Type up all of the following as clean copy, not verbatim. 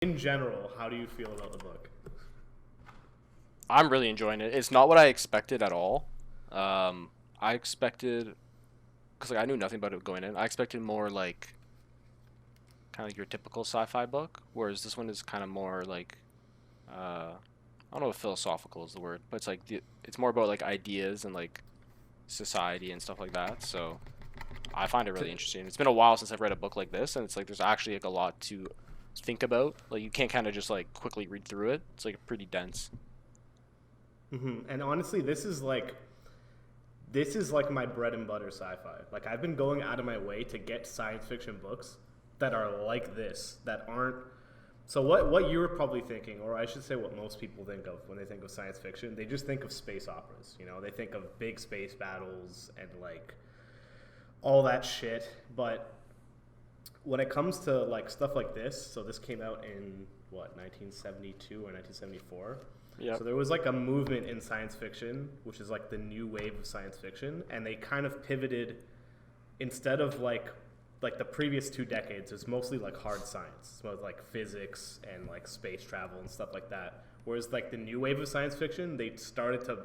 In general, how do you feel about the book? I'm really enjoying it. It's not what I expected at all. I expected, because like I knew nothing about it going in. I expected more like kind of like your typical sci-fi book, whereas this one is kind of more like I don't know if philosophical is the word, but it's more about like ideas and like society and stuff like that. So I find it To, really interesting. It's been a while since I've read a book like this, and it's like there's actually like a lot to think about. Like you can't kind of just like quickly read through it. It's like pretty dense. And honestly, this is like my bread and butter sci-fi. Like I've been going out of my way to get science fiction books that are like this, that aren't. So what you're probably thinking, or I should say what most people think of when they think of science fiction, they just think of space operas. You know, they think of big space battles and like all that shit. But when it comes to like stuff like this, so this came out in what 1972 or 1974. Yep. So there was like a movement in science fiction, which is like the new wave of science fiction, and they kind of pivoted instead of like the previous 2 decades. It's mostly like hard science, so like physics and like space travel and stuff like that. Whereas like the new wave of science fiction, they started to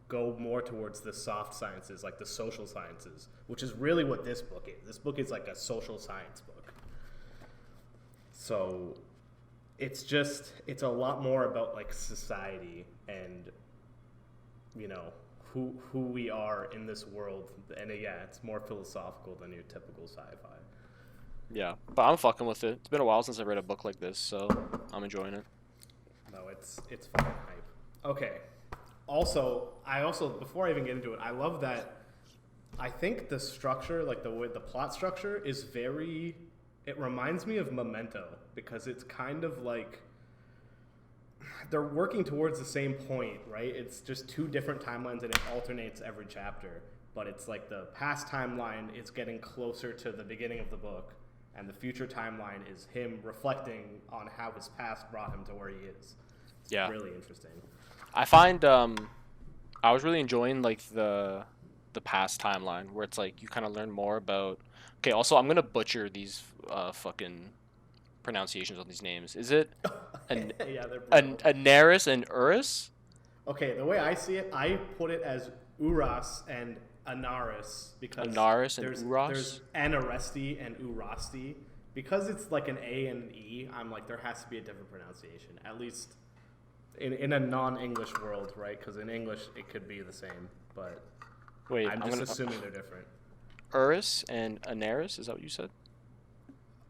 go more towards the soft sciences, like the social sciences, which is really what this book is. This book is like a social science book. So it's a lot more about like society and who we are in this world, and yeah, it's more philosophical than your typical sci-fi. Yeah, but I'm fucking with it. It's been a while since I read a book like this, so I'm enjoying it. No, it's fucking hype. Okay. I also before I even get into it, I love that. I think the structure, like the way the plot structure, is very. It reminds me of Memento because it's kind of like they're working towards the same point, right? It's just two different timelines and it alternates every chapter. But it's like the past timeline is getting closer to the beginning of the book, and the future timeline is him reflecting on how his past brought him to where he is. It's Yeah, really interesting. I find I was really enjoying like the past timeline where it's like you kind of learn more about. Okay, also I'm gonna butcher these fucking pronunciations on these names. Is it an Yeah, they're an brutal. Anaris and Urus? Okay, the way I see it, I put it as Uras and Anaris because Anaris and there's Uros? Anaresti and Urasti. Because it's like an A and an E, I'm like there has to be a different pronunciation. At least in a non-English world, right? Because in English it could be the same, but Wait, I'm I'm just gonna assuming they're different. Urus and Anaris. Is that what you said?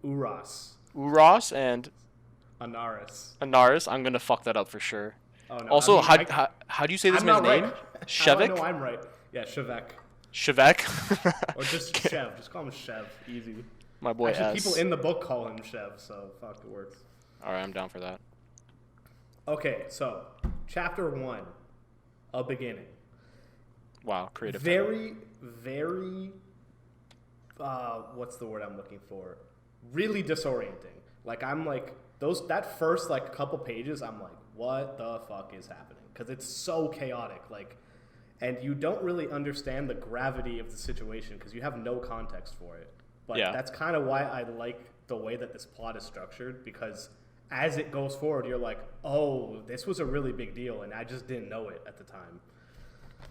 Uras, Uros and Anaris. Anaris. I'm gonna fuck that up for sure. Oh no, I Also, mean how do you say this I'm man's not right. name? How do I know Shevik? I'm right? Yeah, Shavek. Shevek? Or just Okay. Chev. Just call him Chev. Easy. My boy Actually, people S. in the book call him Chev, so fuck, it works. All right, I'm down for that. Okay, so chapter one, a beginning. Wow, creative title. Very, very. What's the word I'm looking for? Really disorienting. Like I'm like those that first like couple pages. I'm like, what the fuck is happening? Because it's so chaotic. Like, and you don't really understand the gravity of the situation because you have no context for it. But Yeah. that's kind of why I like the way that this plot is structured because as it goes forward, you're like, oh, this was a really big deal, and I just didn't know it at the time.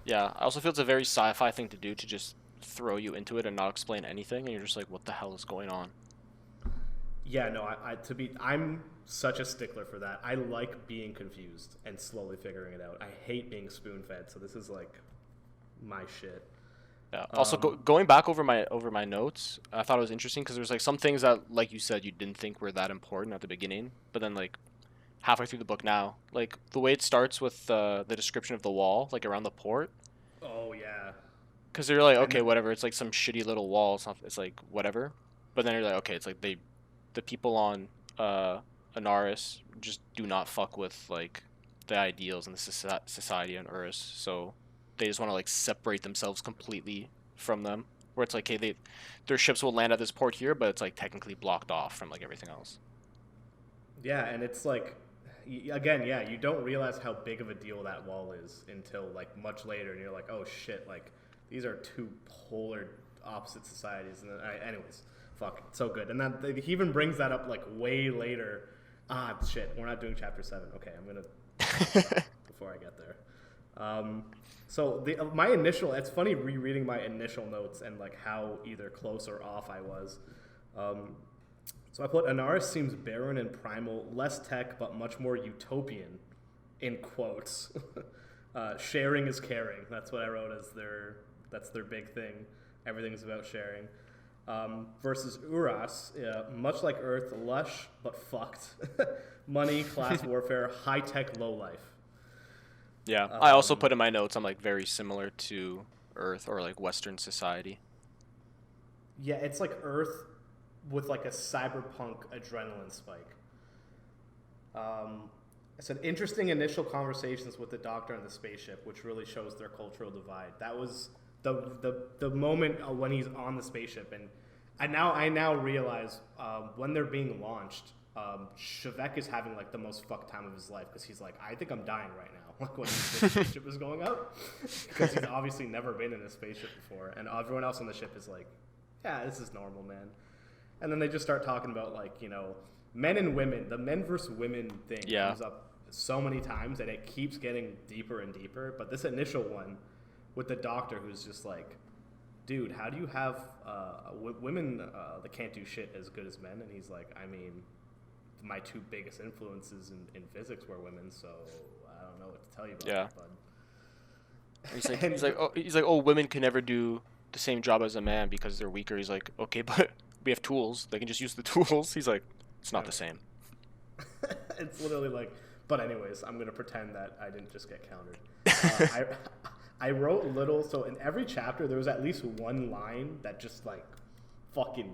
Yeah, I also feel it's a very sci-fi thing to do to just throw you into it and not explain anything, and you're just like, what the hell is going on? Yeah, no, I'm such a stickler for that. I like being confused and slowly figuring it out. I hate being spoon fed, so this is like my shit. Yeah. Also, Um, going back over my notes, I thought it was interesting because there's like some things that, like you said, you didn't think were that important at the beginning, but then like halfway through the book now, like the way it starts with the description of the wall, like around the port, oh yeah, because they're like, and okay, whatever, it's like some shitty little wall, it's like whatever, but then you're like, okay, it's like the people on Anaris just do not fuck with like the ideals and the society on Urus, so they just want to like separate themselves completely from them. Where it's like, hey, their ships will land at this port here, but it's like technically blocked off from like everything else. yeah, and it's like again, yeah, you don't realize how big of a deal that wall is until like much later, and you're like, oh shit, like these are two polar opposite societies. And then, anyways, fuck, it's so good. And then he even brings that up like way later. Shit, we're not doing chapter 7. Okay, I'm gonna before I get there. So my initial, it's funny rereading my initial notes and like how either close or off I was. So I put Anaris seems barren and primal, less tech but much more utopian, in quotes. Sharing is caring. That's what I wrote as that's their big thing. Everything's about sharing. Versus Uras, much like Earth, lush but fucked. Money, class warfare, high tech, low life. Yeah, I also put in my notes, I'm like very similar to Earth or like Western society. Yeah, it's like Earth with like a cyberpunk adrenaline spike. It's an interesting initial conversations with the Doctor and the spaceship, which really shows their cultural divide. That was the moment when he's on the spaceship, and I now realize when they're being launched, Shevek is having like the most fucked time of his life because he's like, I think I'm dying right now, like when the spaceship is going up, because he's obviously never been in a spaceship before, and everyone else on the ship is like, yeah, this is normal, man. And then they just start talking about like, you know, men and women. The men versus women thing comes up so many times, and it keeps getting deeper and deeper. But this initial one with the Doctor, who's just like, dude, how do you have women that can't do shit as good as men? And he's like, I mean, my two biggest influences in physics were women, so I don't know what to tell you about that, bud. He's like, oh, women can never do the same job as a man because they're weaker. He's like, okay, but we have tools. They can just use the tools. He's like, it's not the same. It's literally like, but anyways, I'm going to pretend that I didn't just get countered. I wrote little, so in every chapter, there was at least one line that just like fucking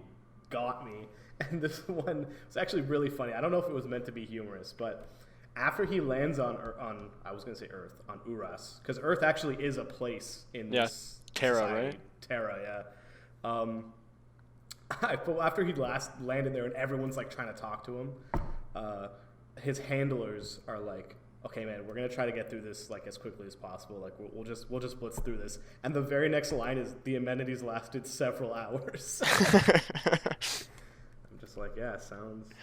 got me. And this one was actually really funny. I don't know if it was meant to be humorous, but after he lands on I was going to say Earth, on Uras, because Earth actually is a place in this Terra, society. right? Terra, yeah. After he last landed there and everyone's like trying to talk to him, his handlers are like, okay, man, we're gonna try to get through this like as quickly as possible. Like we'll just blitz through this. And the very next line is, the amenities lasted several hours. I'm just like, yeah, sounds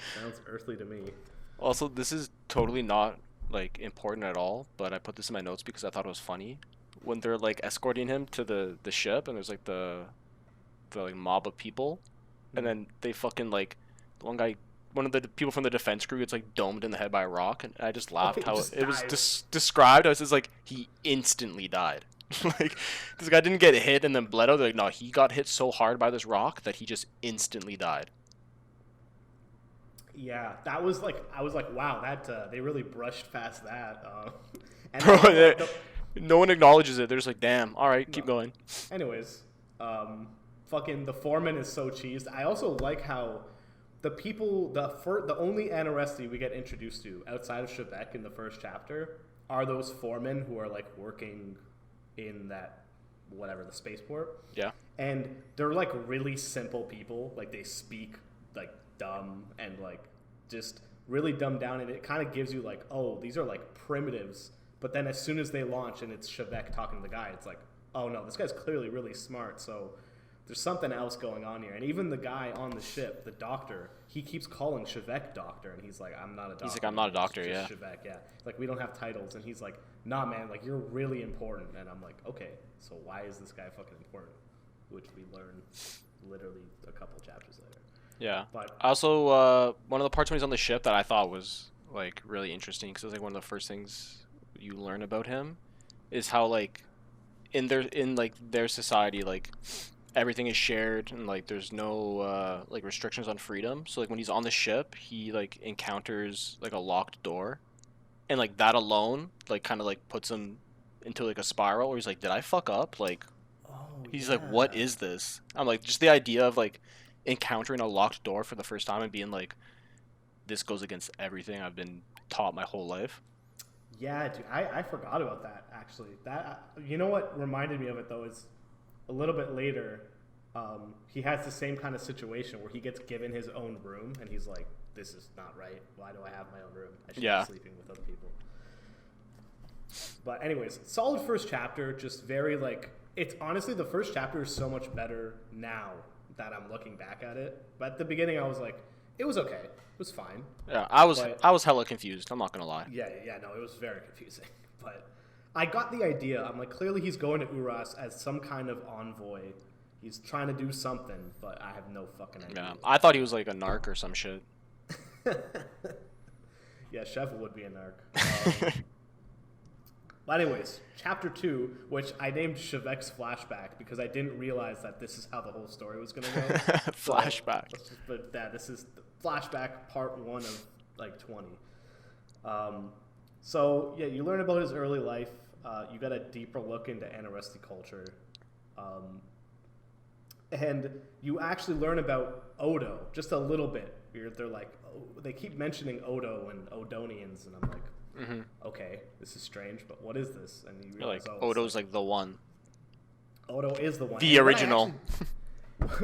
earthly to me. Also, this is totally not like important at all, but I put this in my notes because I thought it was funny when they're like escorting him to the ship, and there's like the like mob of people, and then they fucking like one of the people from the defense crew gets like domed in the head by a rock, and I just laughed how it was described. I was just like, he instantly died. Like, this guy didn't get hit and then bled out. They're like, no, he got hit so hard by this rock that he just instantly died. Yeah, that was like, I was like, wow, that they really brushed past that. And Bro, no one acknowledges it. They're just like, damn, all right, keep going. Anyways, fucking the foreman is so cheesed. I also like how the people, the only Anaresti we get introduced to outside of Shevek in the first chapter are those foremen who are like working in that, whatever, the spaceport. Yeah. And they're like really simple people. Like they speak like dumb and like just really dumbed down. And it kind of gives you like, oh, these are like primitives. But then as soon as they launch and it's Shevek talking to the guy, it's like, oh no, this guy's clearly really smart. So there's something else going on here. And even the guy on the ship, the doctor, he keeps calling Shevek doctor, and he's like, I'm not a doctor. He's like, I'm not a doctor, yeah. Shevek, yeah. Like, we don't have titles. And he's like, nah, man, like, you're really important. And I'm like, okay, so why is this guy fucking important? Which we learn literally a couple chapters later. Yeah. But also, one of the parts when he's on the ship that I thought was, like, really interesting, because it was, like, one of the first things you learn about him, is how, like, in their society, like, everything is shared, and like there's no like restrictions on freedom. So like when he's on the ship, he like encounters like a locked door, and like that alone like kind of like puts him into like a spiral where he's like, did I fuck up? Like, he's like, what is this? I'm like, just the idea of like encountering a locked door for the first time and being like, this goes against everything I've been taught my whole life. Yeah, dude, I forgot about that actually. That, you know what reminded me of it though is, a little bit later, he has the same kind of situation where he gets given his own room, and he's like, this is not right. Why do I have my own room? I should be sleeping with other people. But anyways, solid first chapter, just very like, it's honestly, the first chapter is so much better now that I'm looking back at it. But at the beginning I was like, It was okay. It was fine. Yeah, But I was hella confused. I'm not gonna lie. yeah, no, it was very confusing. But I got the idea. I'm like, clearly he's going to Uras as some kind of envoy. He's trying to do something, but I have no fucking idea. Yeah, I thought he was like a narc or some shit. Yeah, Chef would be a narc. But anyways, chapter 2, which I named Chevek's flashback because I didn't realize that this is how the whole story was going to go. Flashback. But yeah, this is the flashback part 1 of like 20. So yeah, you learn about his early life. You got a deeper look into Anaresti culture. And you actually learn about Odo just a little bit. They're like, they keep mentioning Odo and Odonians, and I'm like, okay, this is strange, but what is this? And you realize, like, Odo's like the one. Odo is the one. The original.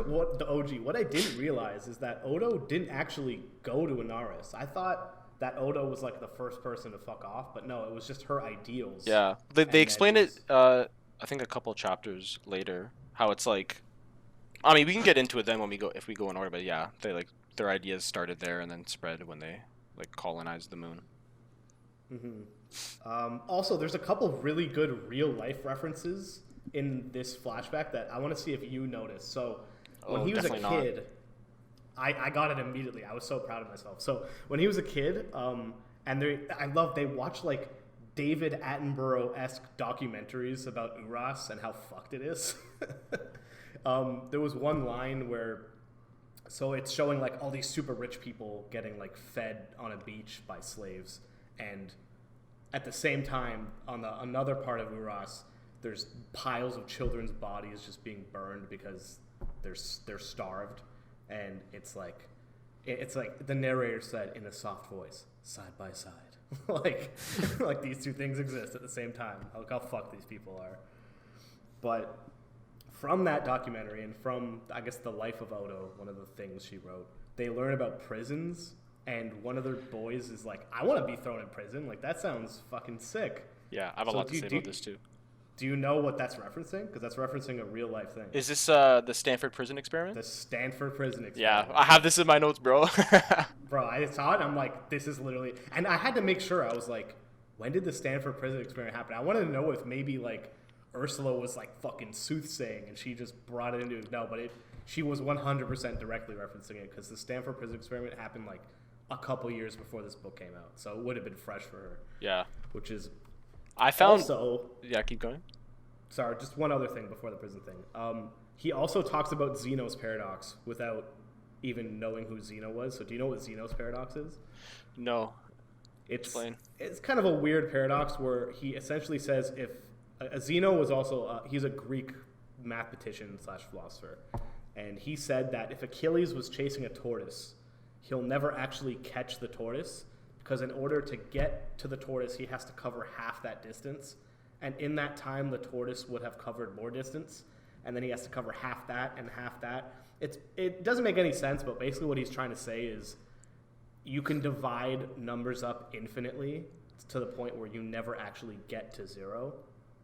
What the OG? What I didn't realize is that Odo didn't actually go to Inaris. I thought that Odo was like the first person to fuck off, but no, it was just her ideals. Yeah, they explained it. I think a couple chapters later, how it's like. I mean, we can get into it then if we go in order, but yeah, they like their ideas started there and then spread when they like colonized the moon. Also, there's a couple of really good real life references in this flashback that I want to see if you noticed. So when he was a kid, I got it immediately. I was so proud of myself. So when he was a kid, and they watch like David Attenborough-esque documentaries about Uras and how fucked it is. There was one line where, so it's showing like all these super rich people getting like fed on a beach by slaves, and at the same time on another part of Uras, there's piles of children's bodies just being burned because they're starved, and it's like the narrator said in a soft voice, side by side, like these two things exist at the same time. Look how fucked these people are. But from that documentary and from, I guess, the life of Odo, one of the things she wrote, they learn about prisons, and one of their boys is like, I want to be thrown in prison. Like, that sounds fucking sick. Yeah, I have a lot to say about this too. Do you know what that's referencing? Because that's referencing a real life thing. Is this the Stanford prison experiment? The Stanford prison experiment. Yeah, I have this in my notes, bro. Bro, I saw it, and I'm like, this is literally... And I had to make sure. I was like, when did the Stanford prison experiment happen? I wanted to know if maybe, like, Ursula was like fucking soothsaying and she just brought it into it. No, but she was 100% directly referencing it because the Stanford prison experiment happened like a couple years before this book came out, so it would have been fresh for her. Yeah, which is I found also. Yeah, keep going. Sorry, just one other thing before the prison thing. He also talks about Zeno's paradox without even knowing who Zeno was. So do you know what Zeno's paradox is? No. Explain. It's kind of a weird paradox where he essentially says if Zeno was also he's a Greek mathematician / philosopher, and he said that if Achilles was chasing a tortoise, he'll never actually catch the tortoise because in order to get to the tortoise, he has to cover half that distance, and in that time, the tortoise would have covered more distance, and then he has to cover half that and half that. It doesn't make any sense, but basically what he's trying to say is you can divide numbers up infinitely to the point where you never actually get to zero,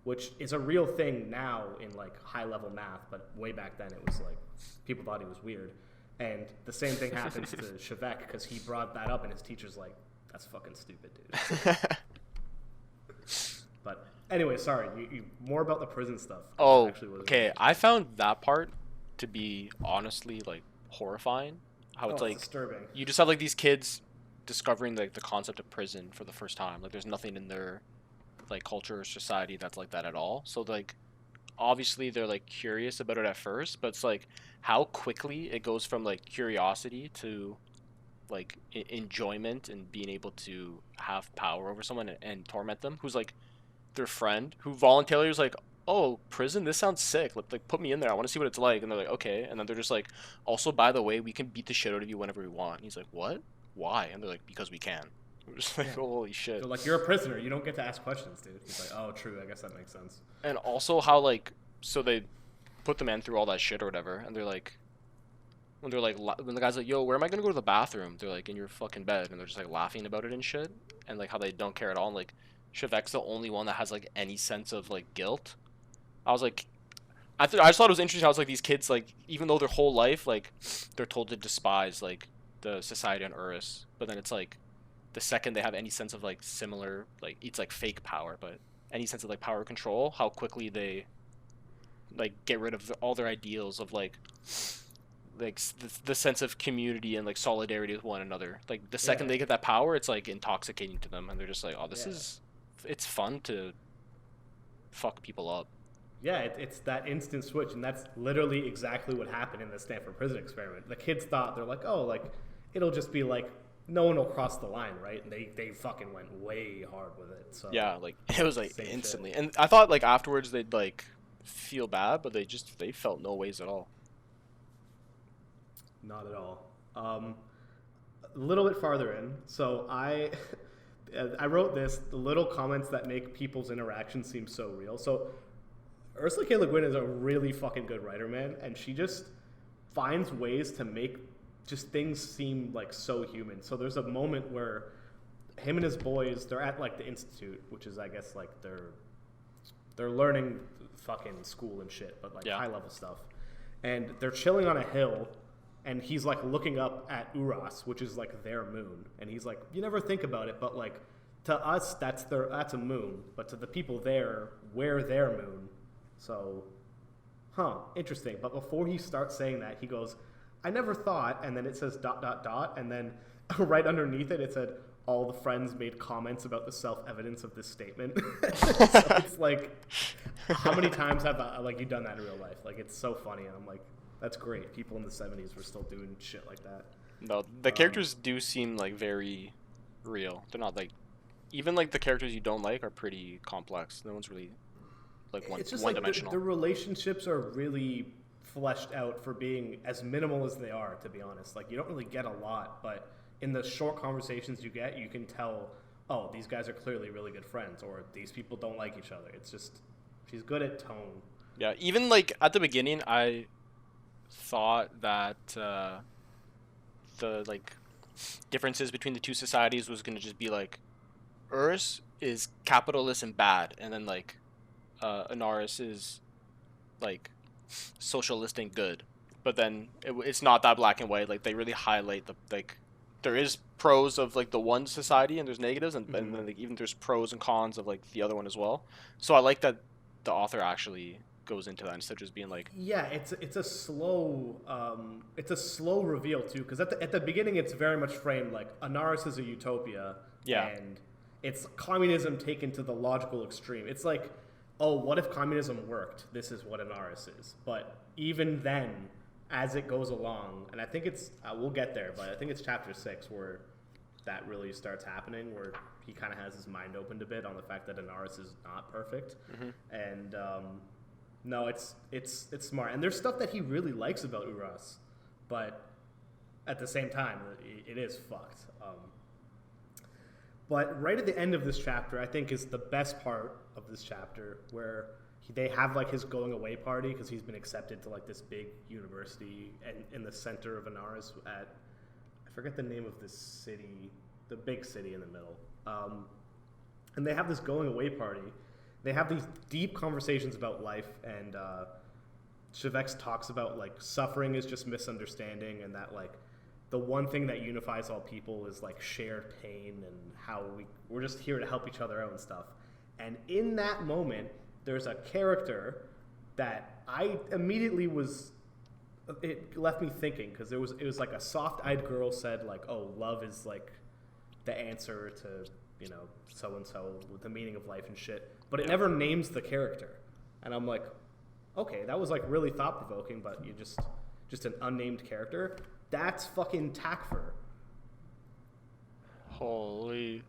which is a real thing now in like high level math, but way back then it was like people thought he was weird. And the same thing happens to Chevek because he brought that up and his teacher's like, that's fucking stupid, dude. But anyway, sorry, you more about the prison stuff. Oh, okay. I found that part to be honestly like horrifying. How it's like disturbing. You just have like these kids discovering like the concept of prison for the first time. Like there's nothing in their like culture or society that's like that at all. So like obviously they're like curious about it at first, but it's like how quickly it goes from like curiosity to like enjoyment and being able to have power over someone and torment them who's like their friend who voluntarily was like, oh, prison, this sounds sick, like put me in there, I want to see what it's like. And they're like, okay. And then they're just like, also by the way, we can beat the shit out of you whenever we want. And he's like, what? Why? And they're like, because we can. We're just like, holy shit. They're like, you're a prisoner, you don't get to ask questions, dude. He's like, oh, true, I guess that makes sense. And also how like, so they put the man through all that shit or whatever, and they're like, when the guy's like, yo, where am I gonna go to the bathroom? They're like, in your fucking bed. And they're just like laughing about it and shit, and like how they don't care at all. And like Chevek's the only one that has like any sense of like guilt. I was like, I just thought it was interesting how it's like these kids, like even though their whole life like they're told to despise like the society on Urus, but then it's like the second they have any sense of like similar, like it's like fake power, but any sense of like power control, how quickly they like get rid of all their ideals of like the sense of community and like solidarity with one another. Like the second they get that power, it's like intoxicating to them, and they're just like, oh, this is, it's fun to fuck people up. Yeah, it's that instant switch, and that's literally exactly what happened in the Stanford prison experiment. The kids thought, they're like, oh, like it'll just be like no one will cross the line, right? And they fucking went way hard with it. So yeah, like it was like same instantly, shit. and I thought like afterwards they'd like feel bad, but they felt no ways at all. Not at all. A little bit farther in, so I wrote this, the little comments that make people's interactions seem so real. So Ursula K. Leguin is a really fucking good writer, man, and she just finds ways to make just things seem like so human. So there's a moment where him and his boys, they're at like the institute, which is I guess like they're learning fucking school and shit, but like high level stuff. And they're chilling on a hill, and he's like looking up at Uras, which is like their moon. And he's like, you never think about it, but like to us that's a moon, but to the people there, we're their moon. So, interesting. But before he starts saying that, he goes, I never thought, and then it says ... and then right underneath it, it said, all the friends made comments about the self-evidence of this statement. So it's like, how many times have like you done that in real life? Like, it's so funny, and I'm like, that's great. People in the 70s were still doing shit like that. No, the characters do seem like very real. They're not like, even like the characters you don't like are pretty complex. No one's really like one-dimensional. The relationships are really fleshed out for being as minimal as they are, to be honest. Like, you don't really get a lot, but in the short conversations you get, you can tell, oh, these guys are clearly really good friends, or these people don't like each other. It's just, she's good at tone. Yeah, even like at the beginning, I thought that the like differences between the two societies was going to just be like, Urus is capitalist and bad, and then like Anaris is like socialist and good. But then it's not that black and white. Like they really highlight the like, there is pros of like the one society and there's negatives, and then like, even there's pros and cons of like the other one as well. So I like that the author actually goes into that instead of just being like, it's a slow reveal too, because at the beginning it's very much framed like Anaris is a utopia, and it's communism taken to the logical extreme. It's like, oh, what if communism worked? This is what Anaris is. But even then, as it goes along, and I think it's we'll get there, but I think it's chapter 6 where that really starts happening, where he kind of has his mind opened a bit on the fact that Anaris is not perfect. And no, it's smart, and there's stuff that he really likes about Uras, but at the same time, it is fucked. But right at the end of this chapter, I think is the best part of this chapter, where they have like his going away party, because he's been accepted to like this big university and in the center of Anaris at, I forget the name of this city, the big city in the middle. And they have this going away party. They have these deep conversations about life, and Shavex talks about like suffering is just misunderstanding, and that like the one thing that unifies all people is like shared pain, and how we're just here to help each other out and stuff. And in that moment, there's a character that I immediately it left me thinking, because it was like a soft-eyed girl said like, oh, love is like the answer to, you know, so-and-so with the meaning of life and shit. But it never names the character. And I'm like, okay, that was like really thought-provoking, but you just an unnamed character. That's fucking Takfur. holy.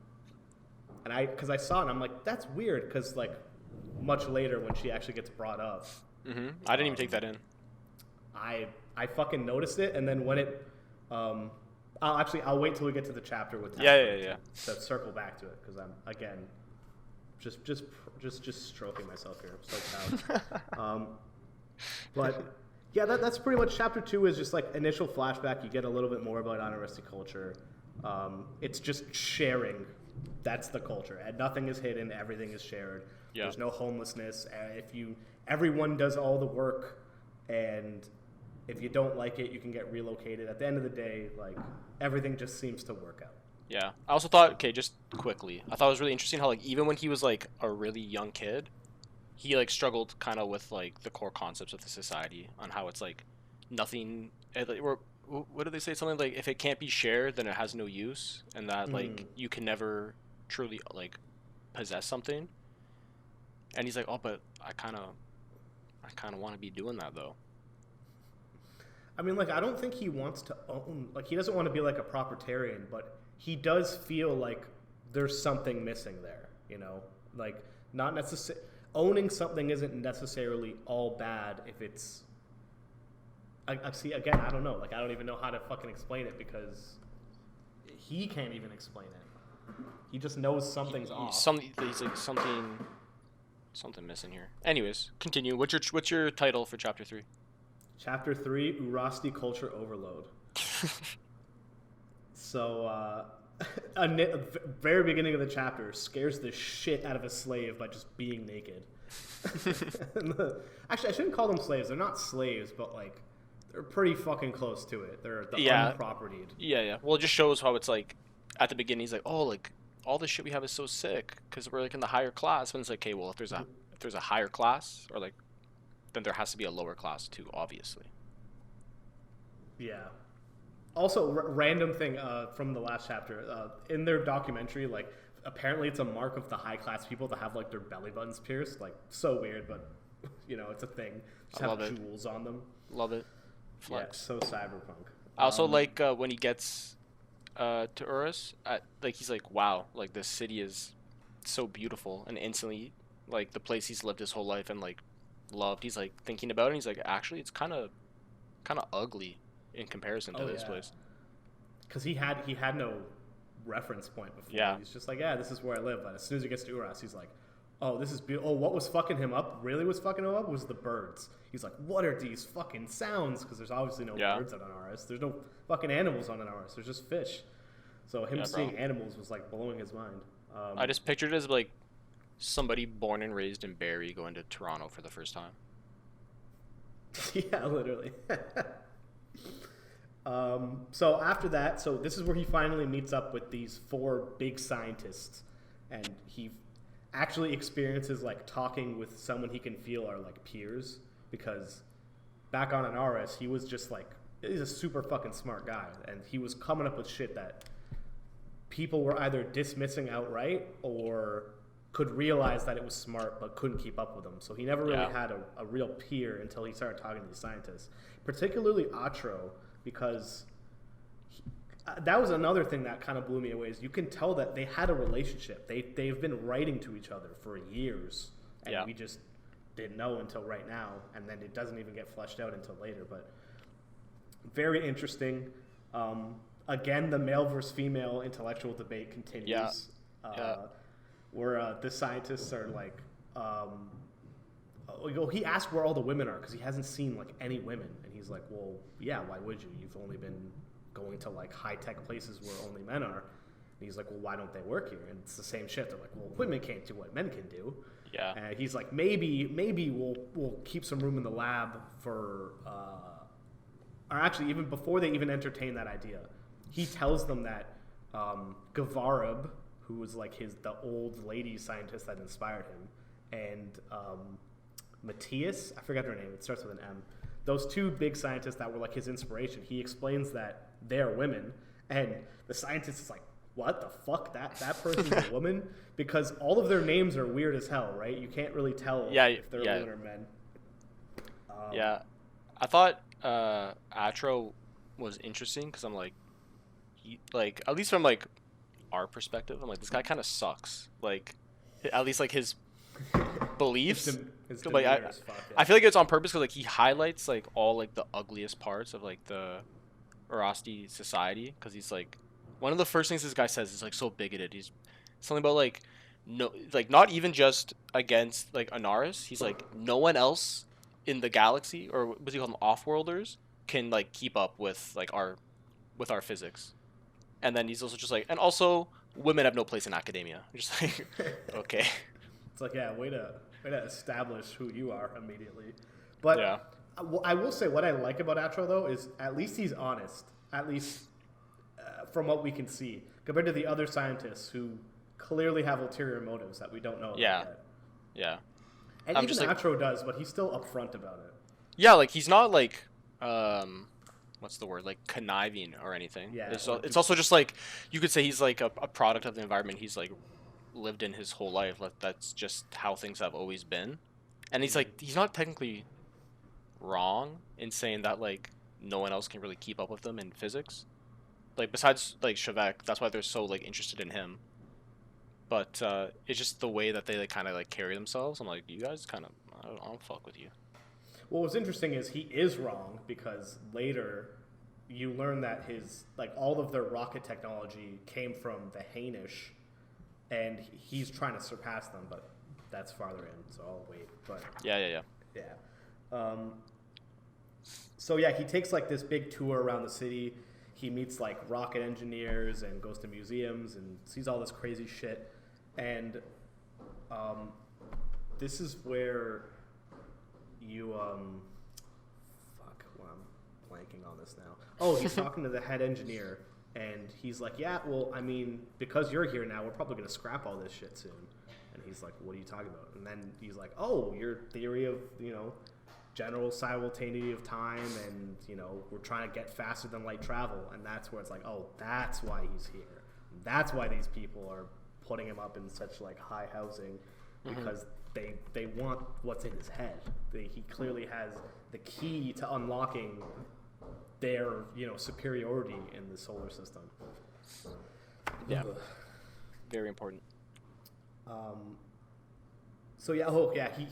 And because I saw it, and I'm like, that's weird, because like much later when she actually gets brought up, I didn't even take that in. I fucking noticed it, and then when it, I'll wait till we get to the chapter with Yeah. to circle back to it, because I'm again just stroking myself here. I'm so proud. But yeah, that's pretty much chapter 2 is just like initial flashback. You get a little bit more about Anaresti culture. It's just sharing. That's the culture, and nothing is hidden. Everything is shared. Yeah. There's no homelessness. Everyone does all the work, and If you don't like it, you can get relocated. At the end of the day, like, everything just seems to work out. Yeah. I also thought, okay, just quickly, I thought it was really interesting how, like, even when he was, like, a really young kid, he, like, struggled kind of with, like, the core concepts of the society on how it's, like, nothing, or what do they say? Something like, if it can't be shared, then it has no use, and that, like, you can never truly, like, possess something. And he's like, oh, but I kind of want to be doing that, though. I mean, like, I don't think he wants to own, like, he doesn't want to be like a proprietarian, but he does feel like there's something missing there, you know? Like, not necessarily, owning something isn't necessarily all bad if it's, I see, again, I don't know, like, I don't even know how to fucking explain it because he can't even explain it. He just knows something's off. He's like, something missing here. Anyways, continue. What's your title for chapter 3? Chapter 3, Urasti Culture Overload. So, very beginning of the chapter, scares the shit out of a slave by just being naked. Actually, I shouldn't call them slaves. They're not slaves, but, like, they're pretty fucking close to it. They're unpropertied. Yeah. Well, it just shows how it's, like, at the beginning, he's like, oh, like, all this shit we have is so sick because we're, like, in the higher class. And it's like, okay, well, if there's a higher class, or, like, then there has to be a lower class too, obviously. Yeah. Also, random thing from the last chapter. In their documentary, like, apparently it's a mark of the high-class people to have, like, their belly buttons pierced. Like, so weird, but, you know, it's a thing. Just have jewels on them. Love it. Flex. Yeah, so cyberpunk. I also like when he gets to Urus, like, he's like, wow, like, this city is so beautiful. And instantly, like, the place he's lived his whole life and, like, loved, he's, like, thinking about it, and he's like, actually, it's kind of ugly in comparison to this place. Because he had no reference point before. Yeah. He's just like, yeah, this is where I live. But as soon as he gets to Uras, he's like, oh, this is beautiful. Oh, what was fucking him up? Really was fucking him up was the birds. He's like, what are these fucking sounds? Because there's obviously no birds on Uras. There's no fucking animals on Uras. There's just fish. So him seeing animals was, like, blowing his mind. I just pictured it as, like, somebody born and raised in Barrie going to Toronto for the first time. Yeah, literally. So after that, so this is where he finally meets up with these 4 big scientists, and he actually experiences, like, talking with someone he can feel are, like, peers, because back on Anaris, he was just, like, he's a super fucking smart guy, and he was coming up with shit that people were either dismissing outright or could realize that it was smart but couldn't keep up with him. So he never really had a real peer until he started talking to these scientists, particularly Atro, because that was another thing that kind of blew me away. Is you can tell that they had a relationship. They've been writing to each other for years, and we just didn't know until right now, and then it doesn't even get fleshed out until later. But very interesting. Again, the male versus female intellectual debate continues. Where the scientists are like, he asked where all the women are because he hasn't seen, like, any women, and he's like, well, yeah, why would you? You've only been going to, like, high-tech places where only men are. And he's like, well, why don't they work here? And it's the same shit. They're like, well, women can't do what men can do. Yeah. And he's like, maybe we'll keep some room in the lab for, or actually, even before they even entertain that idea, he tells them that Gavarab, who was, like, the old lady scientist that inspired him, and Matthias, I forgot her name, it starts with an M, those 2 big scientists that were, like, his inspiration, he explains that they're women, and the scientist is like, what the fuck, that person's a woman? Because all of their names are weird as hell, right? You can't really tell if they're women or men. I thought Atro was interesting because I'm like, at least from, like, our perspective, I'm like, this guy kind of sucks. Like, at least, like, his beliefs. Like, I feel like it's on purpose because, like, he highlights, like, all, like, the ugliest parts of, like, the Urasti society, because he's like, one of the first things this guy says is, like, so bigoted. He's something about, like, no, like, not even just against, like, Anaris. He's like, no one else in the galaxy, or what do you call them, off-worlders, can, like, keep up with, like, our physics. And then he's also just like, and also women have no place in academia. I'm just like, okay. It's like, yeah, way to establish who you are immediately. But I will say what I like about Atro though is at least he's honest. At least from what we can see, compared to the other scientists who clearly have ulterior motives that we don't know about yet. Yeah. And even Atro does, but he's still upfront about it. Yeah, like he's not like what's the word, like conniving or anything. Yeah, it's also just like you could say he's like a product of the environment he's like lived in his whole life. Like that's just how things have always been. And he's like he's not technically wrong in saying that like no one else can really keep up with them in physics. Like besides like Chevek, that's why they're so like interested in him. But it's just the way that they like kind of like carry themselves. I'm like, you guys kind of I don't fuck with you. Well, what's interesting is he is wrong because later you learn that his like all of their rocket technology came from the Hainish, and he's trying to surpass them, but that's farther in, so I'll wait. But yeah. So yeah, he takes like this big tour around the city. He meets like rocket engineers and goes to museums and sees all this crazy shit. And this is where you fuck, well, I'm blanking on this now. Oh, he's talking to the head engineer, and he's like, yeah, well, I mean, because you're here now, we're probably going to scrap all this shit soon. And he's like, what are you talking about? And then he's like, oh, your theory of, general simultaneity of time, and, we're trying to get faster than light travel. And that's where it's like, oh, that's why he's here. That's why these people are putting him up in such, like, high housing, because they want what's in his head. He clearly has the key to unlocking their, superiority in the solar system. Yeah. Very important. So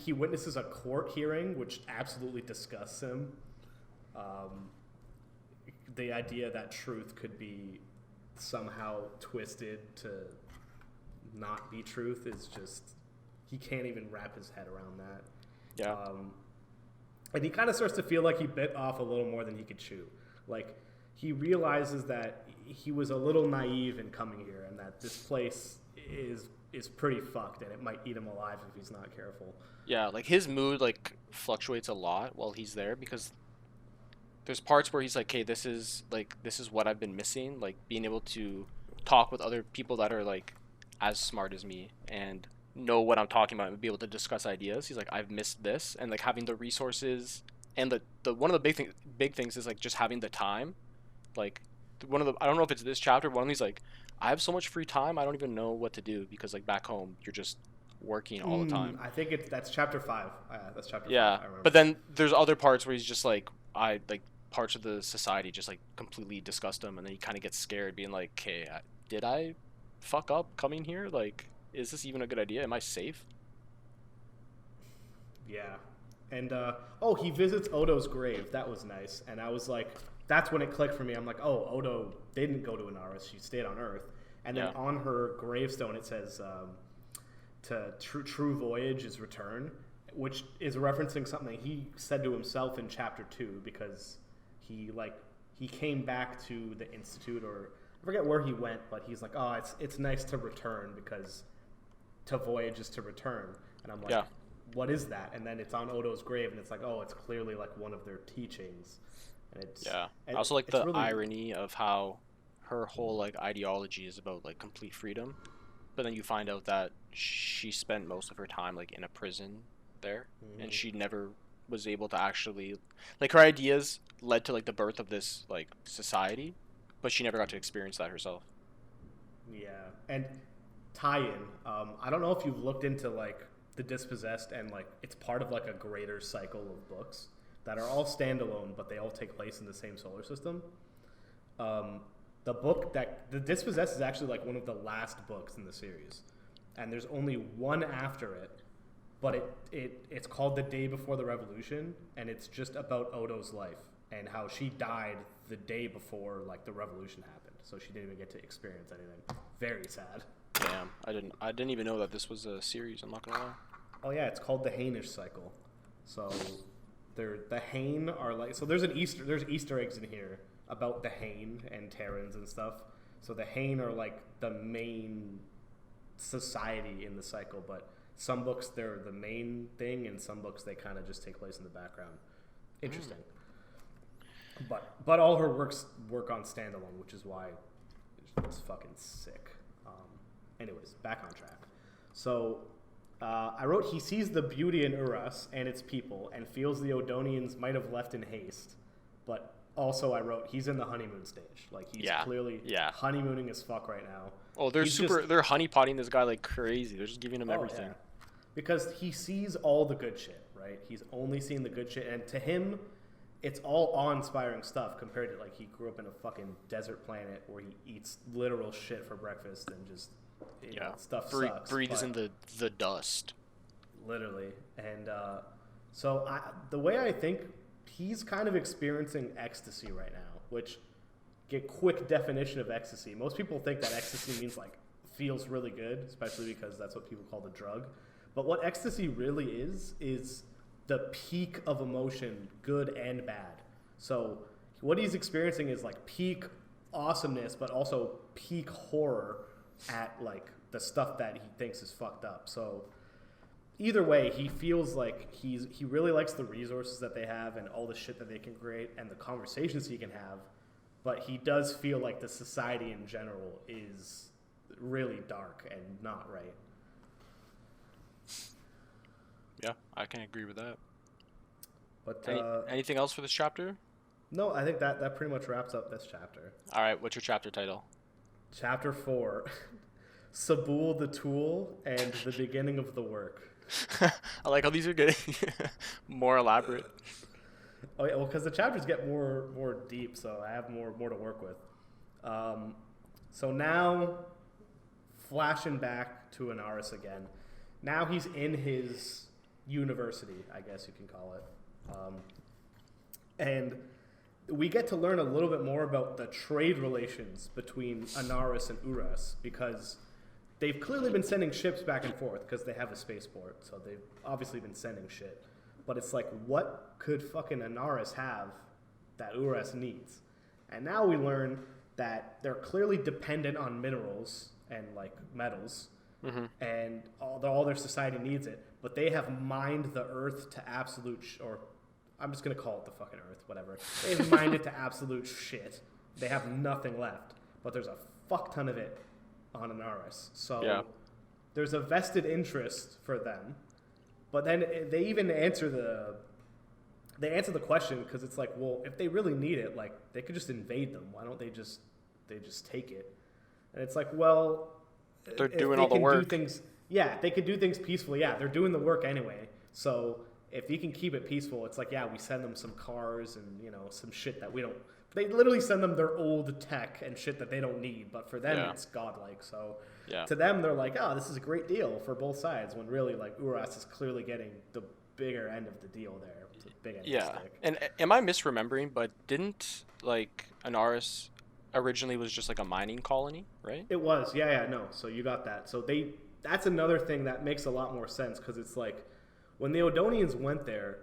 he witnesses a court hearing, which absolutely disgusts him. The idea that truth could be somehow twisted to not be truth is just, he can't even wrap his head around that. Yeah. And he kind of starts to feel like he bit off a little more than he could chew. Like, he realizes that he was a little naive in coming here, and that this place is pretty fucked, and it might eat him alive if he's not careful. Yeah, like his mood like fluctuates a lot while he's there, because there's parts where he's like, "Hey, this is what I've been missing, like being able to talk with other people that are like as smart as me and know what I'm talking about and be able to discuss ideas." He's like, "I've missed this," and like having the resources and the one of the big things is like just having the time. Like one of the, I don't know if it's this chapter, but one of these like, I have so much free time, I don't even know what to do, because like back home you're just working all the time. I think that's chapter 5. That's chapter 5. Yeah, but then there's other parts where he's just like, parts of the society just like completely disgust him, and then he kind of gets scared, being like, "Okay, did I fuck up coming here? Like, is this even a good idea? Am I safe?" Yeah, and he visits Odo's grave. That was nice, and I was like, that's when it clicked for me. I'm like, oh, Odo didn't go to Anaris; she stayed on Earth. And then on her gravestone it says, "To true voyage is return," which is referencing something he said to himself in chapter 2, because he came back to the Institute, or I forget where he went, but he's like, oh, it's nice to return, because to voyage is to return. And I'm like, what is that? And then it's on Odo's grave, and it's like, oh, it's clearly like one of their teachings. And it's, I also like the irony of how her whole like ideology is about like complete freedom, but then you find out that she spent most of her time like in a prison there, and she never was able to actually, like, her ideas led to like the birth of this like society, but she never got to experience that herself. Yeah, and tie-in. I don't know if you've looked into like the Dispossessed, and like it's part of like a greater cycle of books that are all standalone, but they all take place in the same solar system. The book that the Dispossessed is actually like one of the last books in the series, and there's only one after it, but it's called The Day Before the Revolution, and it's just about Odo's life and how she died the day before like the revolution happened, so she didn't even get to experience anything. Very sad. Damn, I didn't even know that this was a series. I'm not gonna lie. Oh yeah, it's called the Hainish cycle. So the Hain are like, so there's Easter eggs in here about the Hain and Terrans and stuff. So the Hain are like the main society in the cycle, but some books they're the main thing, and some books they kind of just take place in the background. interesting. But all her work on standalone, which is why it's fucking sick. Anyways, back on track. So I wrote, he sees the beauty in Uras and its people and feels the Odonians might have left in haste. But also I wrote, he's in the honeymoon stage. Like, he's clearly honeymooning as fuck right now. Oh, they're they're honeypotting this guy like crazy. They're just giving him everything. Yeah. Because he sees all the good shit, right? He's only seen the good shit. And to him, it's all awe-inspiring stuff compared to, like, he grew up in a fucking desert planet where he eats literal shit for breakfast and just, you know, stuff sucks. Breathes in the dust. Literally. And so the way I think, he's kind of experiencing ecstasy right now, which, get quick definition of ecstasy. Most people think that ecstasy means, like, feels really good, especially because that's what people call the drug. But what ecstasy really is the peak of emotion, good and bad. So what he's experiencing is like peak awesomeness, but also peak horror at like the stuff that he thinks is fucked up. So either way, he feels like he really likes the resources that they have and all the shit that they can create and the conversations he can have. But he does feel like the society in general is really dark and not right. Yeah, I can agree with that. But anything else for this chapter? No, I think that pretty much wraps up this chapter. All right, what's your chapter title? Chapter 4, Sabul the Tool and the Beginning of the Work. I like how these are getting more elaborate. Oh yeah, well, because the chapters get more deep, so I have more to work with. So now, flashing back to Anaris again. Now he's in his university, I guess you can call it. And we get to learn a little bit more about the trade relations between Anaris and Uras, because they've clearly been sending ships back and forth because they have a spaceport, so they've obviously been sending shit. But it's like, what could fucking Anaris have that Uras needs? And now we learn that they're clearly dependent on minerals and like metals, and all their society needs it. But they have mined the Earth to absolute, or I'm just gonna call it the fucking Earth, whatever. They've mined it to absolute shit. They have nothing left, but there's a fuck ton of it on Anaris. So there's a vested interest for them. But then they even answer the question, because it's like, well, if they really need it, like, they could just invade them. Why don't they just take it? And it's like, well, they're doing all the work. They could do things peacefully. Yeah, they're doing the work anyway. So if you can keep it peaceful, it's like, yeah, we send them some cars and, you know, some shit that we don't. They literally send them their old tech and shit that they don't need. But for them, it's godlike. So to them, they're like, oh, this is a great deal for both sides. When really, like, Uras is clearly getting the bigger end of the deal there. It's a big end of the stick. And am I misremembering? But didn't, like, Anaris originally was just like a mining colony, right? It was. No. So you got that. So that's another thing that makes a lot more sense, because it's like, when the Odonians went there,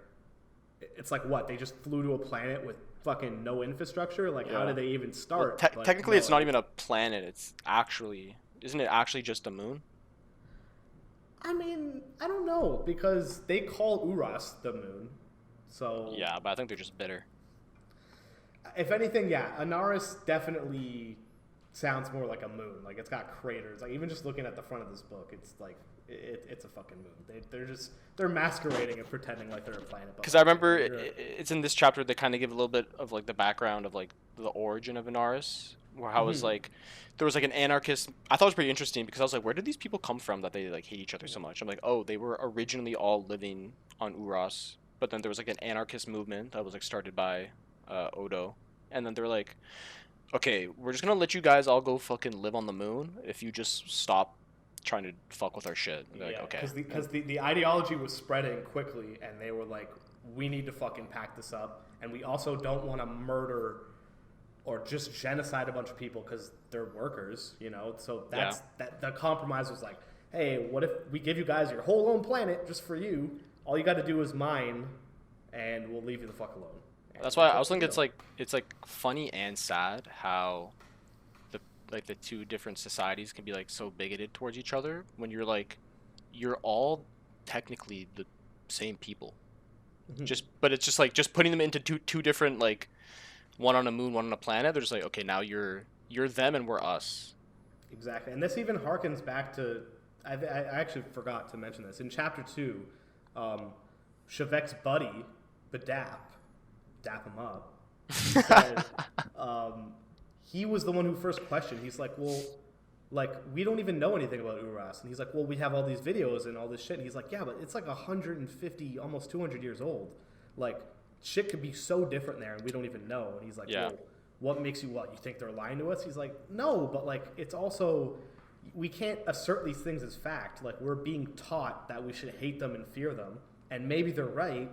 it's like, what? They just flew to a planet with fucking no infrastructure? Like, how did they even start? Well, technically, it's not even a planet. It's actually... Isn't it actually just a moon? I mean, I don't know, because they call Uras the moon, so... Yeah, but I think they're just bitter. If anything, Anaris definitely sounds more like a moon. Like, it's got craters. Like, even just looking at the front of this book, it's like, it's a fucking moon. They're masquerading and pretending like they're a planet. Because I remember it's in this chapter they kind of give a little bit of like the background of like the origin of Anaris, where how it was like there was like an anarchist. I thought it was pretty interesting because I was like, where did these people come from that they like hate each other so much? I'm like, oh, they were originally all living on Uras, but then there was like an anarchist movement that was like started by Odo, and then they're like, okay, we're just gonna let you guys all go fucking live on the moon if you just stop trying to fuck with our shit. Like, okay. Because the ideology was spreading quickly, and they were like, we need to fucking pack this up, and we also don't want to murder or just genocide a bunch of people because they're workers, you know? So that the compromise was like, hey, what if we give you guys your whole own planet just for you? All you got to do is mine, and we'll leave you the fuck alone. And that's why I was thinking it's like funny and sad how the two different societies can be like so bigoted towards each other when you're all technically the same people. But it's just like just putting them into two different, like, one on a moon, one on a planet. They're just like, okay, now you're them and we're us. Exactly, and this even harkens back to I actually forgot to mention this in chapter 2. Shavek's buddy, the dap him up. He said, he was the one who first questioned. He's like, well, like, we don't even know anything about Uras. And he's like, well, we have all these videos and all this shit. And he's like, yeah, but it's like 150, almost 200 years old. Like, shit could be so different there and we don't even know. And he's like, well, what makes you, what, you think they're lying to us? He's like, no, but, like, it's also, we can't assert these things as fact. Like, we're being taught that we should hate them and fear them. And maybe they're right,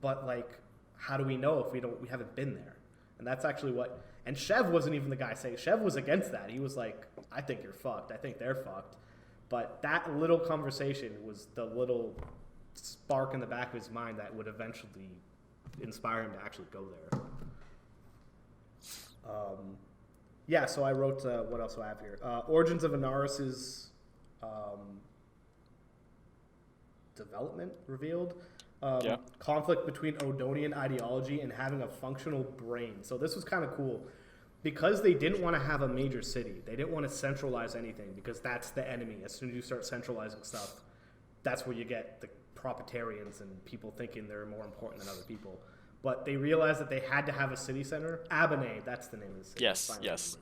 but, like, how do we know if we haven't been there? And that's actually what... And Shev wasn't even the guy saying... Shev was against that. He was like, I think you're fucked. I think they're fucked. But that little conversation was the little spark in the back of his mind that would eventually inspire him to actually go there. Yeah, so I wrote... what else do I have here? Origins of Anaris's development revealed. Conflict between Odonian ideology and having a functional brain. So this was kind of cool because they didn't want to have a major city. They didn't want to centralize anything because that's the enemy. As soon as you start centralizing stuff, that's where you get the proprietarians and people thinking they're more important than other people. But they realized that they had to have a city center. Abane, that's the name of the city. Yes.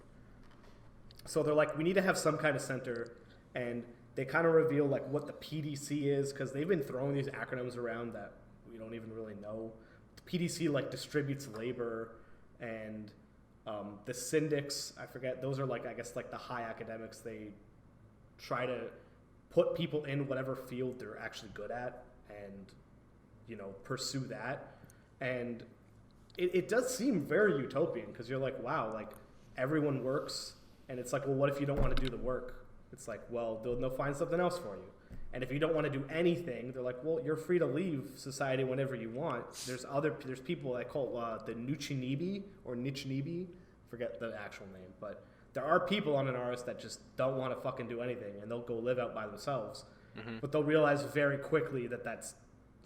So they're like, we need to have some kind of center, and they kind of reveal like what the PDC is, because they've been throwing these acronyms around that we don't even really know. The PDC like distributes labor, and the syndics, I forget, those are like, I guess, like the high academics. They try to put people in whatever field they're actually good at and, you know, pursue that. And it does seem very utopian, because you're like, wow, like everyone works, and it's like, well, what if you don't want to do the work? It's like, well, they'll find something else for you. And if you don't want to do anything, they're like, well, you're free to leave society whenever you want. There's people I call the Nuchinibi or Nichinibi, forget the actual name, but there are people on Anaris that just don't want to fucking do anything, and they'll go live out by themselves. Mm-hmm. But they'll realize very quickly that that's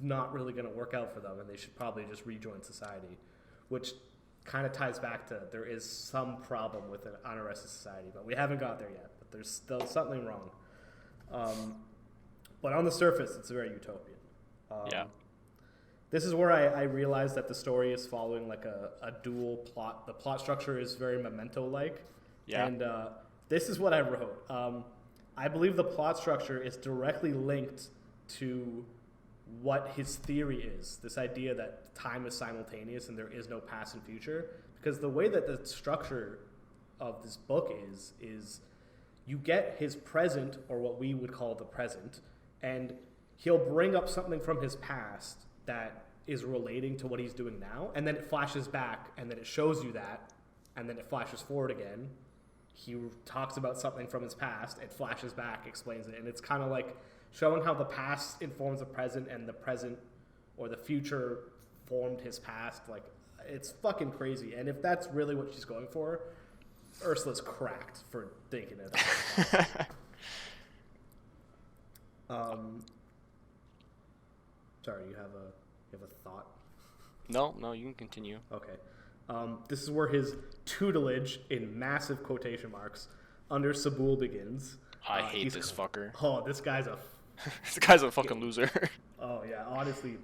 not really going to work out for them, and they should probably just rejoin society, which kind of ties back to there is some problem with an unarrested society, but we haven't got there yet. But there's still something wrong. But on the surface, it's very utopian. This is where I realized that the story is following like a dual plot. The plot structure is very Memento-like. Yeah. And this is what I wrote. I believe the plot structure is directly linked to what his theory is, this idea that time is simultaneous and there is no past and future. Because the way that the structure of this book is you get his present, or what we would call the present, and he'll bring up something from his past that is relating to what he's doing now, and then it flashes back, and then it shows you that, and then it flashes forward again. He talks about something from his past, it flashes back, explains it, and it's kind of like showing how the past informs the present, and the present or the future formed his past. Like, it's fucking crazy. And if that's really what she's going for, Ursula's cracked for thinking it. Sorry, you have a thought? No, you can continue. Okay. This is where his tutelage, in massive quotation marks, under Sabul begins. I hate this fucker. Oh, this guy's a... this guy's a fucking loser. Oh, yeah, honestly,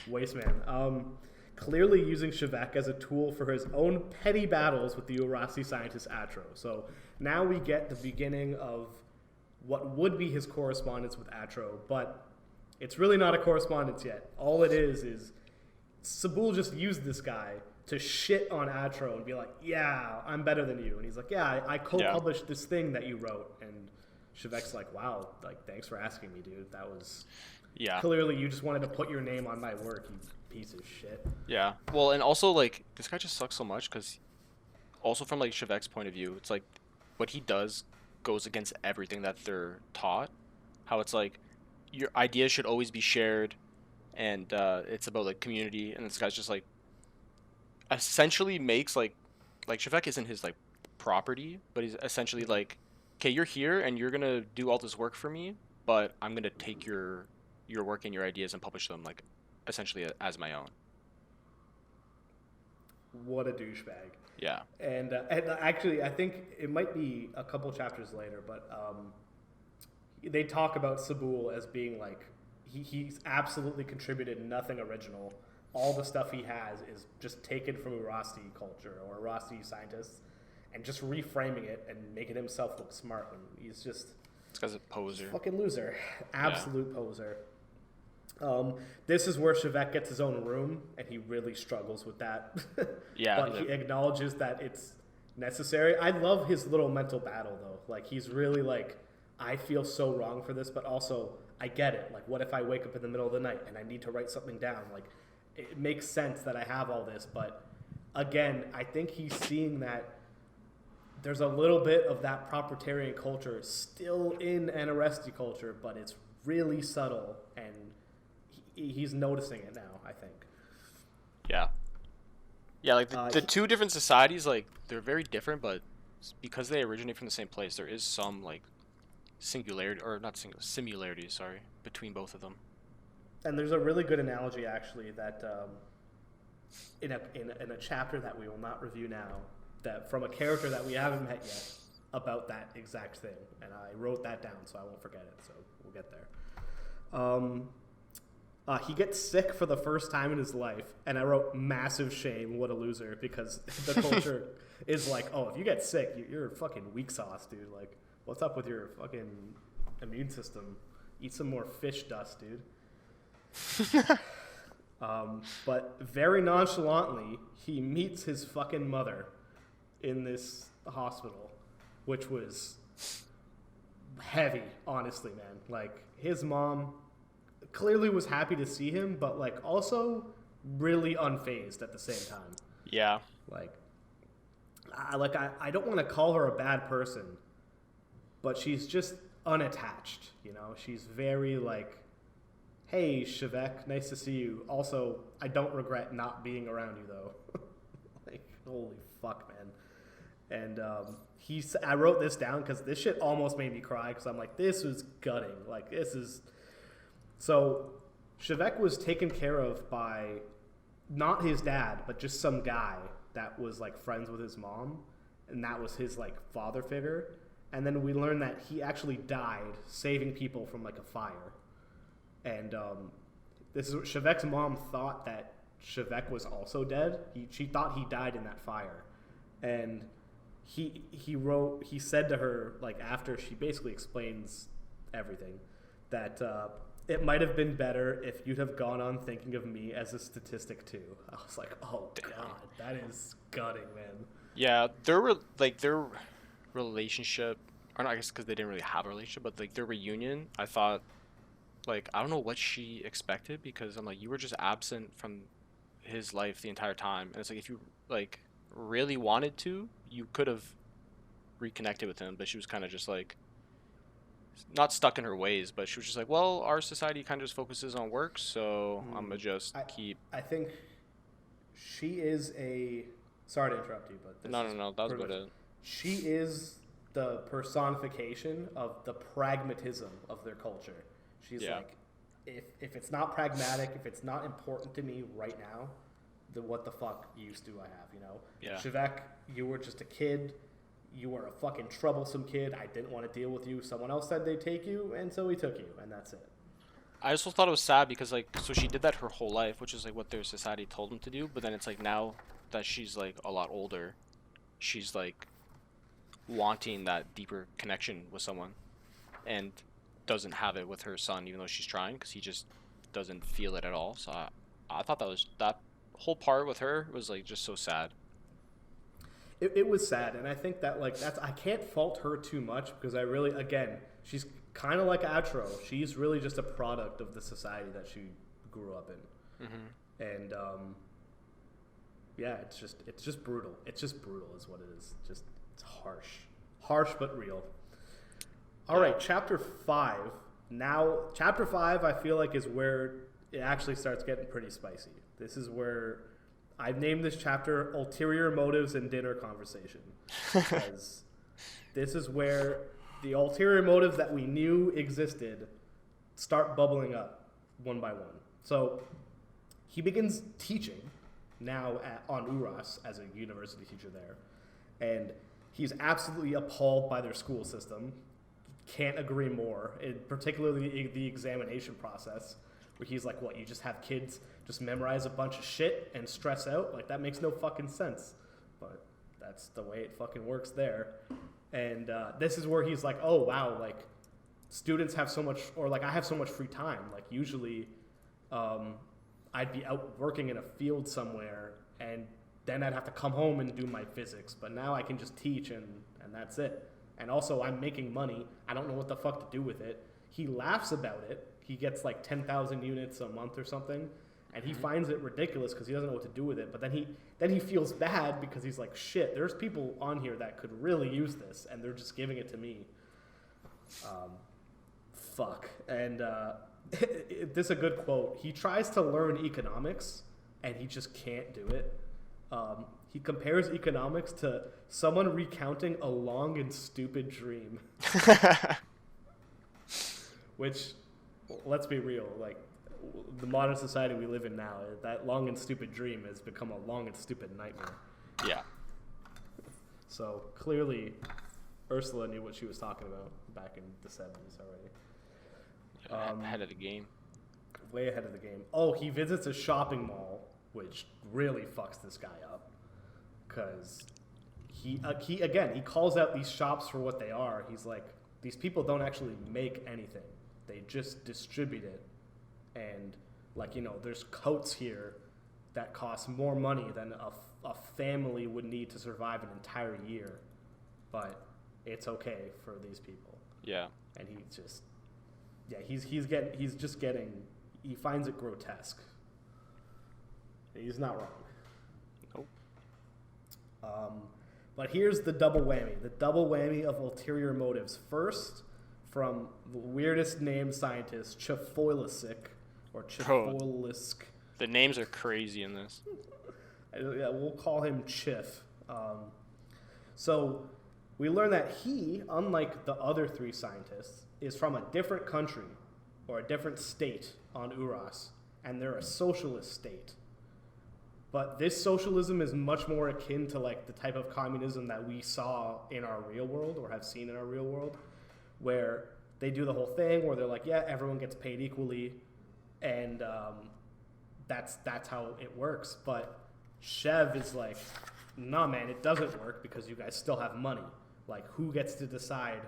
waste man. Clearly using Shavek as a tool for his own petty battles with the Urasi scientist Atro. So now we get the beginning of what would be his correspondence with Atro, but it's really not a correspondence yet. All it is Sabul just used this guy to shit on Atro and be like, yeah, I'm better than you. And he's like, yeah, I co-published this thing that you wrote. And Shavek's like, wow, like, thanks for asking me, dude. That was... Yeah. Clearly you just wanted to put your name on my work, you piece of shit. Yeah. Well, and also, like, this guy just sucks so much because also from, like, Shavek's point of view, it's like what he does goes against everything that they're taught. How it's like your ideas should always be shared, and it's about, like, community, and this guy's just, like, essentially makes, like Shavek isn't his, like, property, but he's essentially like, okay, you're here and you're gonna do all this work for me, but I'm gonna take your work and your ideas and publish them, like, essentially as my own. what a douchebag. Yeah. And actually, I think it might be a couple chapters later, but they talk about Sabul as being like, he's absolutely contributed nothing original. All the stuff he has is just taken from Urasti culture or Urasti scientists and just reframing it and making himself look smart. And he's just... This guy's a poser. Fucking loser. Absolute poser. This is where Shevek gets his own room, and he really struggles with that. Yeah. But he acknowledges that it's necessary. I love his little mental battle, though. Like, he's really like, I feel so wrong for this, but also, I get it. Like, what if I wake up in the middle of the night and I need to write something down? Like, it makes sense that I have all this, but again, I think he's seeing that there's a little bit of that proprietarian culture still in Anaresti culture, but it's really subtle, and he's noticing it now, I think. Yeah. Yeah, like the two different societies, like, they're very different, but because they originate from the same place, there is some, like, similarities, sorry, between both of them. And there's a really good analogy, actually, that in a chapter that we will not review now, that from a character that we haven't met yet, about that exact thing. And I wrote that down so I won't forget it, so we'll get there. He gets sick for the first time in his life, and I wrote massive shame, what a loser, because the culture is like, oh, if you get sick, you're fucking weak sauce, dude. Like, what's up with your fucking immune system? Eat some more fish dust, dude. But very nonchalantly, he meets his fucking mother in this hospital, which was heavy, honestly, man. Like, his mom clearly was happy to see him, but, like, also really unfazed at the same time. Yeah. Like, I don't want to call her a bad person, but she's just unattached, you know? She's very, like, hey, Shevek, nice to see you. Also, I don't regret not being around you, though. Like, holy fuck, man. And I wrote this down because this shit almost made me cry, because I'm like, this was gutting. Like, this is... So, Shevek was taken care of by not his dad, but just some guy that was, like, friends with his mom, and that was his, like, father figure. And then we learned that he actually died saving people from, like, a fire. And this is what Shevek's mom thought, that Shevek was also dead. She thought he died in that fire. And he said to her, like, after she basically explains everything, that it might have been better if you'd have gone on thinking of me as a statistic too. I was like, oh god, that is gutting, man. Yeah, their relationship, or not, I guess because they didn't really have a relationship, but, like, their reunion, I thought, like, I don't know what she expected, because I'm like, you were just absent from his life the entire time, and it's like, if you, like, really wanted to, you could have reconnected with him, but she was kind of just, like, not stuck in her ways, but she was just like, well, our society kind of just focuses on work, so I'm gonna just keep... I think she is sorry to interrupt you, but... No, that was about it. She is the personification of the pragmatism of their culture. She's like, if it's not pragmatic, if it's not important to me right now, then what the fuck use do I have, you know? Yeah. Shevek, you were just a kid. You were a fucking troublesome kid. I didn't want to deal with you. Someone else said they'd take you, and so we took you, and that's it. I also thought it was sad because, like, so she did that her whole life, which is, like, what their society told them to do, but then it's, like, now that she's, like, a lot older, she's, like, wanting that deeper connection with someone, and doesn't have it with her son, even though she's trying, because he just doesn't feel it at all. So I thought that whole part with her was, like, just so sad. It was sad, and I think that, like, I can't fault her too much, because I really, again, she's kind of like Atro. She's really just a product of the society that she grew up in. Mm-hmm. And yeah, it's just brutal. It's just brutal is what it is. It's harsh but real. All right, chapter 5. Now, chapter 5, I feel like, is where it actually starts getting pretty spicy. This is where I've named this chapter Ulterior Motives and Dinner Conversation. Because this is where the ulterior motives that we knew existed start bubbling up one by one. So he begins teaching, now on Uras as a university teacher there, and he's absolutely appalled by their school system. Can't agree more, particularly the examination process, where he's like, what, you just have kids just memorize a bunch of shit and stress out? Like, that makes no fucking sense. But that's the way it fucking works there. And this is where he's like, oh, wow, like, students have so much, or like, I have so much free time. Like, usually I'd be out working in a field somewhere, and then I'd have to come home and do my physics. But now I can just teach, and that's it. And also, I'm making money. I don't know what the fuck to do with it. He laughs about it. He gets like 10,000 units a month or something, and he finds it ridiculous because he doesn't know what to do with it. But then he feels bad because he's like, shit, there's people on here that could really use this, and they're just giving it to me. Fuck. And this is a good quote. He tries to learn economics, and he just can't do it. He compares economics to someone recounting a long and stupid dream. Which, let's be real, like, the modern society we live in now, that long and stupid dream has become a long and stupid nightmare. Yeah. So, clearly, Ursula knew what she was talking about back in the 70s already. Ahead of the game. Way ahead of the game. Oh, he visits a shopping mall, which really fucks this guy up. Because he calls out these shops for what they are. He's like, these people don't actually make anything. They just distribute it. And, like, you know, there's coats here that cost more money than a family would need to survive an entire year. But it's okay for these people. Yeah. And he just, yeah, he finds it grotesque. He's not wrong. Nope. But here's the double whammy. The double whammy of ulterior motives. First, from the weirdest named scientist, Chifoilisic, or Chifoilisk. The names are crazy in this. Yeah, we'll call him Chiff. So we learn that he, unlike the other three scientists, is from a different country or a different state on Uras, and they're a socialist state. But this socialism is much more akin to like the type of communism that we saw in our real world or have seen in our real world, where they do the whole thing where they're like, yeah, everyone gets paid equally, and that's how it works. But Chev is like, nah, man, it doesn't work because you guys still have money. Like, who gets to decide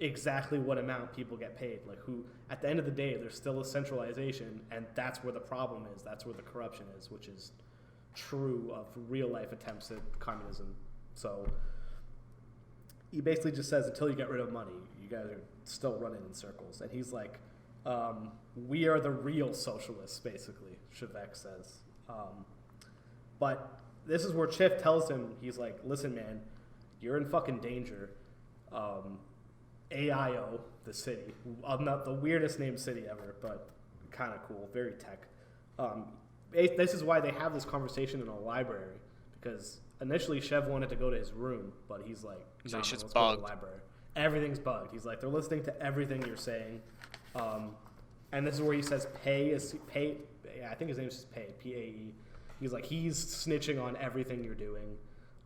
exactly what amount people get paid? Like, who, at the end of the day, there's still a centralization, and that's where the problem is. That's where the corruption is, which is true of real life attempts at communism. So he basically just says, until you get rid of money, you guys are still running in circles. And he's like, we are the real socialists, basically, Chevek says. But this is where Chiff tells him, he's like, listen, man, you're in fucking danger. AIO, the city, not the weirdest named city ever, but kind of cool, very tech. This is why they have this conversation in a library, because initially Chev wanted to go to his room, but he's like, no, let's go to the library. Everything's bugged. He's like, they're listening to everything you're saying. And this is where he says pay. I think his name is just Pay, P-A-E. He's like, he's snitching on everything you're doing.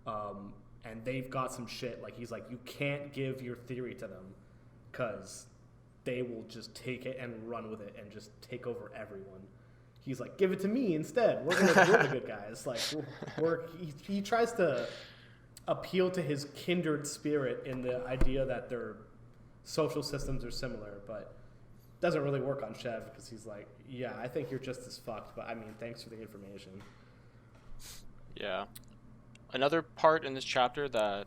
And they've got some shit. Like, he's like, you can't give your theory to them because they will just take it and run with it and just take over everyone. He's like, give it to me instead. We're the good guys. Like, he tries to appeal to his kindred spirit in the idea that their social systems are similar, but doesn't really work on Chev because he's like, yeah, I think you're just as fucked, but I mean, thanks for the information. Yeah. Another part in this chapter that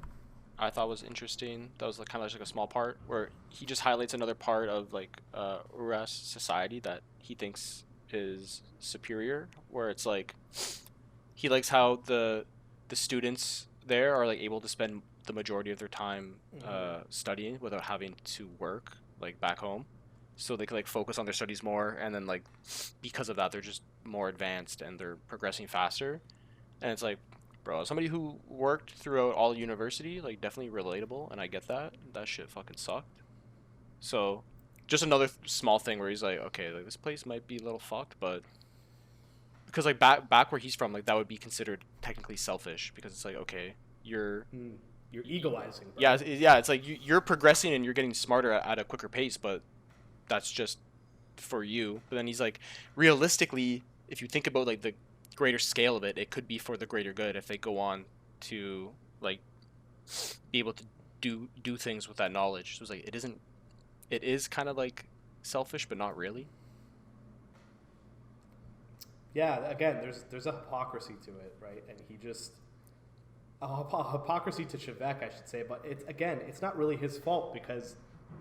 I thought was interesting, that was like kind of like a small part, where he just highlights another part of like Uras society that he thinks is superior, where it's like he likes how the students there are like able to spend the majority of their time studying without having to work like back home, so they can like focus on their studies more, and then like because of that they're just more advanced and they're progressing faster. And it's like, bro, somebody who worked throughout all university, like, definitely relatable, and I get that shit fucking sucked. So just another small thing where he's like, okay, like, this place might be a little fucked, but because like back where he's from, like that would be considered technically selfish because it's like, okay, you're You're egoizing, bro. yeah, it's like you're progressing and you're getting smarter at a quicker pace, but that's just for you. But then he's like, realistically, if you think about like the greater scale of it, it could be for the greater good if they go on to like be able to do things with that knowledge. So it's like it is kind of like selfish, but not really. Yeah, again, there's a hypocrisy to it, right? And he just hypocrisy to Shevek, I should say, but it's not really his fault because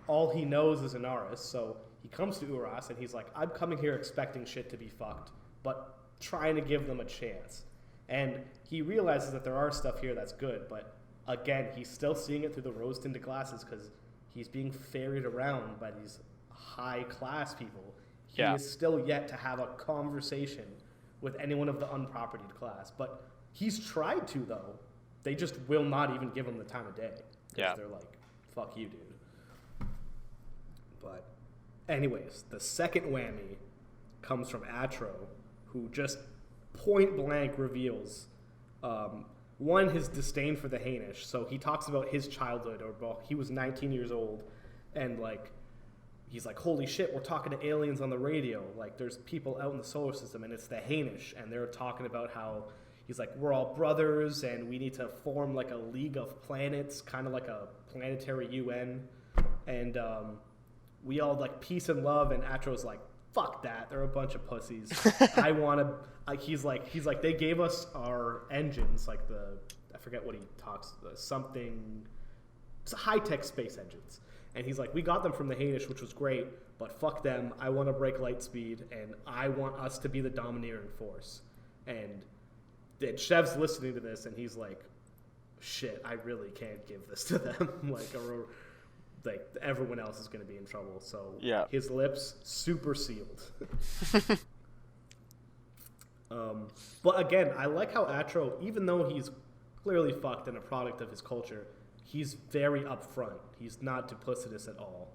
all he knows is Inaris. So he comes to Uras and he's like, I'm coming here expecting shit to be fucked, but trying to give them a chance. And he realizes that there are stuff here that's good, but again, he's still seeing it through the rose-tinted glasses because he's being ferried around by these high-class people. He is still yet to have a conversation with anyone of the unpropertied class. But he's tried to, though. They just will not even give him the time of day. Because they're like, fuck you, dude. But anyways, the second whammy comes from Atro, who just point blank reveals, one, his disdain for the Hainish. So he talks about his childhood, or well, he was 19 years old, and like, he's like, holy shit, we're talking to aliens on the radio. Like, there's people out in the solar system, and it's the Hainish, and they're talking about how he's like, we're all brothers, and we need to form like a league of planets, kind of like a planetary UN, and we all like peace and love. And Atro's like, fuck that, they're a bunch of pussies. I want to. He's like, they gave us our engines, like I forget what he talks, something, high-tech space engines. And he's like, we got them from the Hainish, which was great, but fuck them. I want to break light speed, and I want us to be the domineering force. And Shev's listening to this, and he's like, shit, I really can't give this to them. Like everyone else is going to be in trouble. So his lips super sealed. But again, I like how Atro, even though he's clearly fucked and a product of his culture, he's very upfront. He's not duplicitous at all.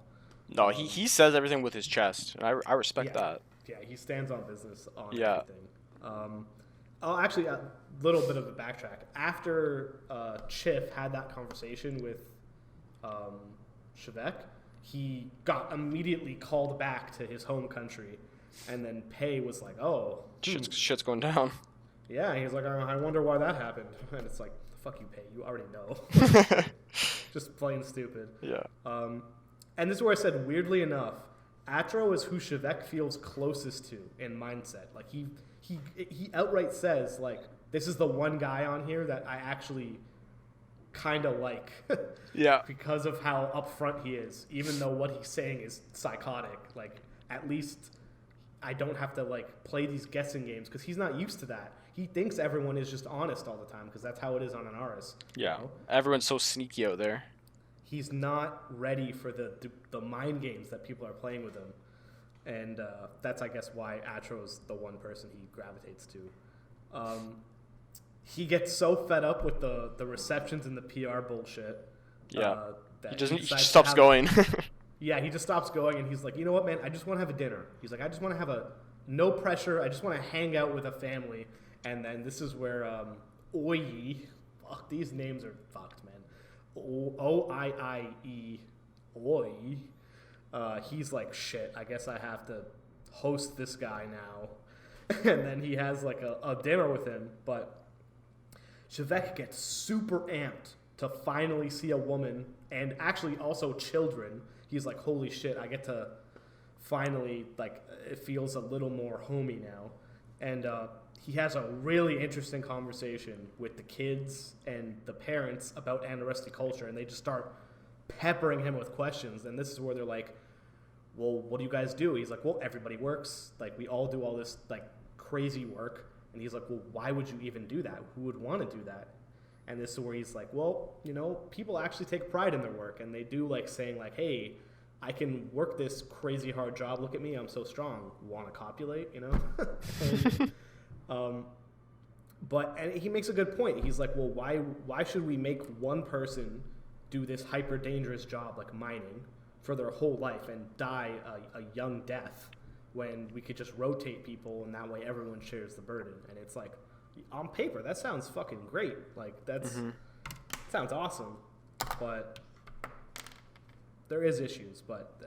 No, he says everything with his chest, and I respect that. Yeah, he stands on business on everything. Actually, a little bit of a backtrack. After Chiff had that conversation with Shevek, he got immediately called back to his home country, and then Pei was like, oh. Shit's going down. Yeah, he's like, I wonder why that happened. And it's like, fuck you, Pei, you already know. Just plain stupid. Yeah. And this is where I said, weirdly enough, Atro is who Shevek feels closest to in mindset. Like, he outright says, like, this is the one guy on here that I actually kind of like. Yeah. Because of how upfront he is, even though what he's saying is psychotic. Like, at least I don't have to, like, play these guessing games, because he's not used to that. He thinks everyone is just honest all the time, because that's how it is on Anaris. Yeah. You know? Everyone's so sneaky out there. He's not ready for the mind games that people are playing with him. And that's, I guess, why Atro's the one person he gravitates to. He gets so fed up with the receptions and the PR bullshit. Yeah. That he just stops going. Yeah, he just stops going, and he's like, you know what, man? I just want to have a dinner. He's like, I just want to have no pressure. I just want to hang out with a family. And then this is where Oyi, fuck, these names are fucked, man. O-I-I-E, Oyi. He's like, shit, I guess I have to host this guy now. And then he has like a dinner with him, but Shevek gets super amped to finally see a woman, and actually also children. He's like, holy shit, I get to finally, like, it feels a little more homey now. And he has a really interesting conversation with the kids and the parents about Anaresti culture, and they just start peppering him with questions. And this is where they're like, well, what do you guys do? He's like, well, everybody works. Like, we all do all this, like, crazy work. And he's like, well, why would you even do that? Who would want to do that? And this is where he's like, well, you know, people actually take pride in their work. And they do like saying like, hey, I can work this crazy hard job. Look at me. I'm so strong. Want to copulate, you know? And he makes a good point. He's like, well, why should we make one person do this hyper dangerous job like mining for their whole life and die a young death when we could just rotate people and that way everyone shares the burden. And it's like, on paper, that sounds fucking great. Like, sounds awesome. But there is issues. But,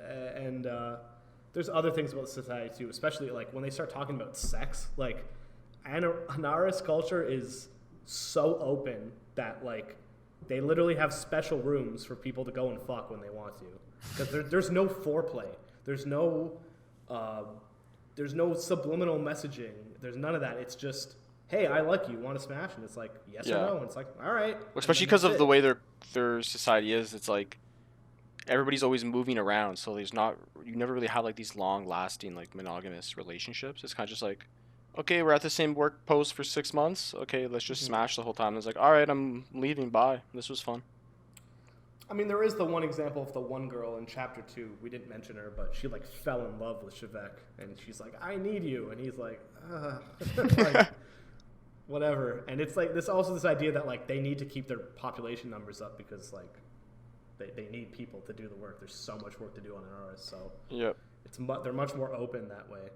there's other things about society too, especially like when they start talking about sex. Like, Anaris culture is so open that like they literally have special rooms for people to go and fuck when they want to, because there's no foreplay, there's no subliminal messaging, there's none of that. It's just, hey, I like you, want to smash? And it's like, yes or no, and it's like, all right. Especially because of the way their society is. It's like everybody's always moving around, so you never really have like these long lasting like monogamous relationships. It's kind of just like, okay, we're at the same work post for 6 months. Okay, let's just smash the whole time. It's like, all right, I'm leaving. Bye. This was fun. I mean, there is the one example of the one girl in chapter 2. We didn't mention her, but she like fell in love with Shevek, and she's like, I need you, and he's like, like, whatever. And it's like this idea that like they need to keep their population numbers up because like they need people to do the work. There's so much work to do on an artist, so they're much more open that way.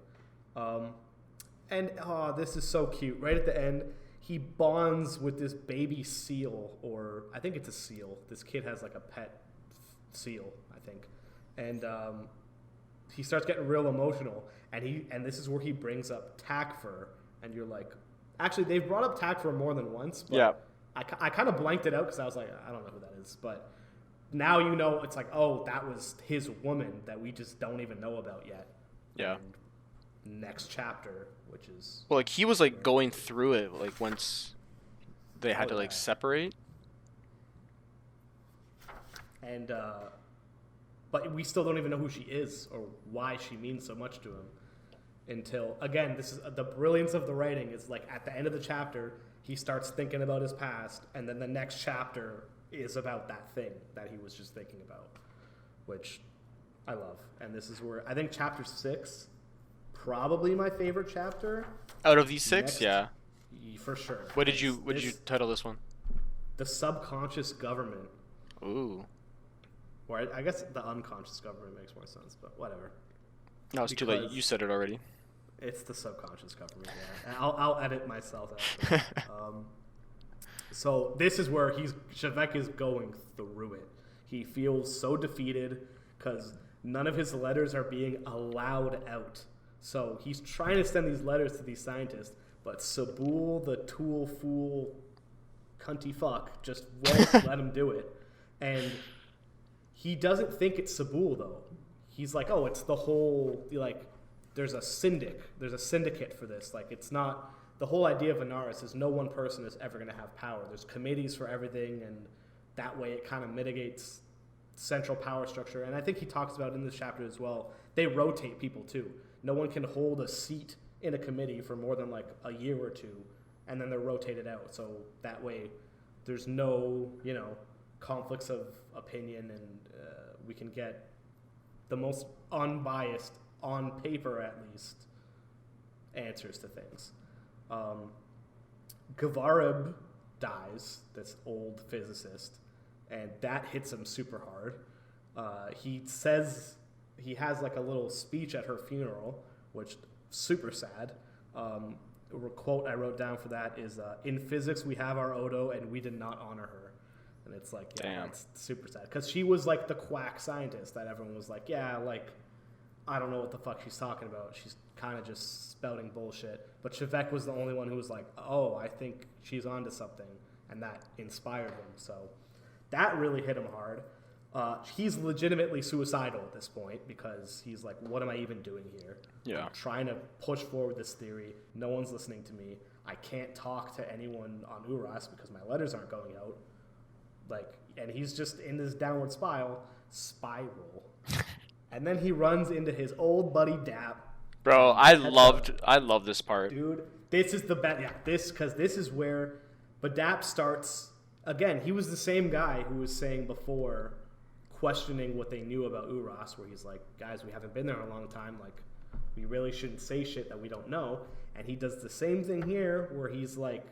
And this is so cute. Right at the end, he bonds with this baby seal, or I think it's a seal. This kid has like a pet seal, I think. And he starts getting real emotional. And this is where he brings up Takfur. And you're like, actually, they've brought up Takfur more than once. But I kind of blanked it out because I was like, I don't know who that is. But now you know, it's like, oh, that was his woman that we just don't even know about yet. Yeah. And next chapter, which is... Well, like, he was, like, going through it, like, once they had to, like, separate. And, but we still don't even know who she is or why she means so much to him until, again, this is the brilliance of the writing is, like, at the end of the chapter, he starts thinking about his past, and then the next chapter is about that thing that he was just thinking about, which I love. And this is where, I think chapter 6... probably my favorite chapter out of these 6. Yeah, for sure. What did you title this one? The subconscious government. Ooh. Or I guess the unconscious government makes more sense, but whatever. No, it's too late. You said it already. It's the subconscious government. Yeah, I'll edit myself after. So this is where Shevek is going through it. He feels so defeated because none of his letters are being allowed out. So he's trying to send these letters to these scientists, but Sabul, the tool fool, cunty fuck, just won't let him do it. And he doesn't think it's Sabul, though. He's like, oh, it's the whole, like, there's a syndicate for this. Like, it's not, the whole idea of Anaris is no one person is ever going to have power. There's committees for everything, and that way it kind of mitigates central power structure. And I think he talks about in this chapter as well, they rotate people, too. No one can hold a seat in a committee for more than like a year or two, and then they're rotated out. So that way, there's no, conflicts of opinion, and we can get the most unbiased, on paper at least, answers to things. Gavarib dies, this old physicist, and that hits him super hard. He says... he has like a little speech at her funeral, which super sad. A quote I wrote down for that is, in physics, we have our Odo and we did not honor her. And it's like, yeah, that's super sad. Because she was like the quack scientist that everyone was like, yeah, like, I don't know what the fuck she's talking about. She's kind of just spouting bullshit. But Shevek was the only one who was like, oh, I think she's onto something. And that inspired him. So that really hit him hard. He's legitimately suicidal at this point because he's like, what am I even doing here? Yeah. I'm trying to push forward this theory. No one's listening to me. I can't talk to anyone on Uras because my letters aren't going out. Like, and he's just in this downward spiral. And then he runs into his old buddy Dap. Bro, I love this part. Dude, this is the best. Yeah, because this is where Badap starts. Again, he was the same guy who was saying before, questioning what they knew about Uras, where he's like, guys, we haven't been there in a long time. Like, we really shouldn't say shit that we don't know. And he does the same thing here, where he's like,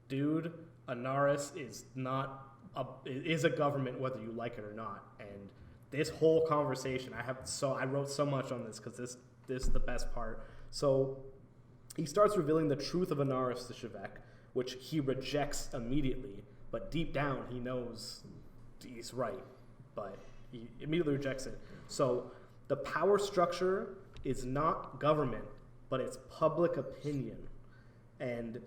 dude, Anaris is a government whether you like it or not. And this whole conversation, I wrote so much on this because this this is the best part. So he starts revealing the truth of Anaris to Shevek, which he rejects immediately. But deep down, he knows he's right, but he immediately rejects it. So the power structure is not government, but it's public opinion. And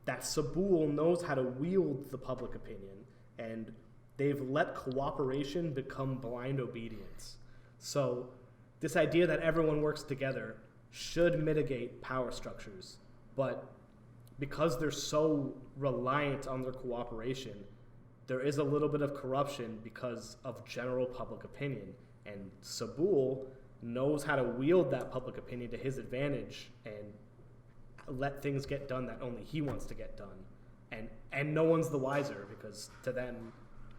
that Sabul knows how to wield the public opinion, and they've let cooperation become blind obedience. So this idea that everyone works together should mitigate power structures, but because they're so reliant on their cooperation, there is a little bit of corruption because of general public opinion. And Sabul knows how to wield that public opinion to his advantage and let things get done that only he wants to get done. And no one's the wiser, because to them,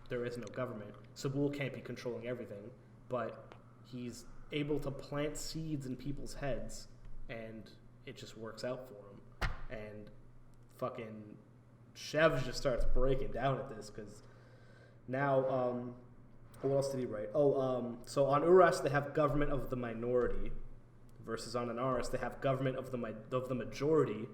there is no government. Sabul can't be controlling everything, but he's able to plant seeds in people's heads, and it just works out for him. And fucking Shev just starts breaking down at this, because now, what else did he write? So on Uras they have government of the minority, versus on Anaris they have government of the majority,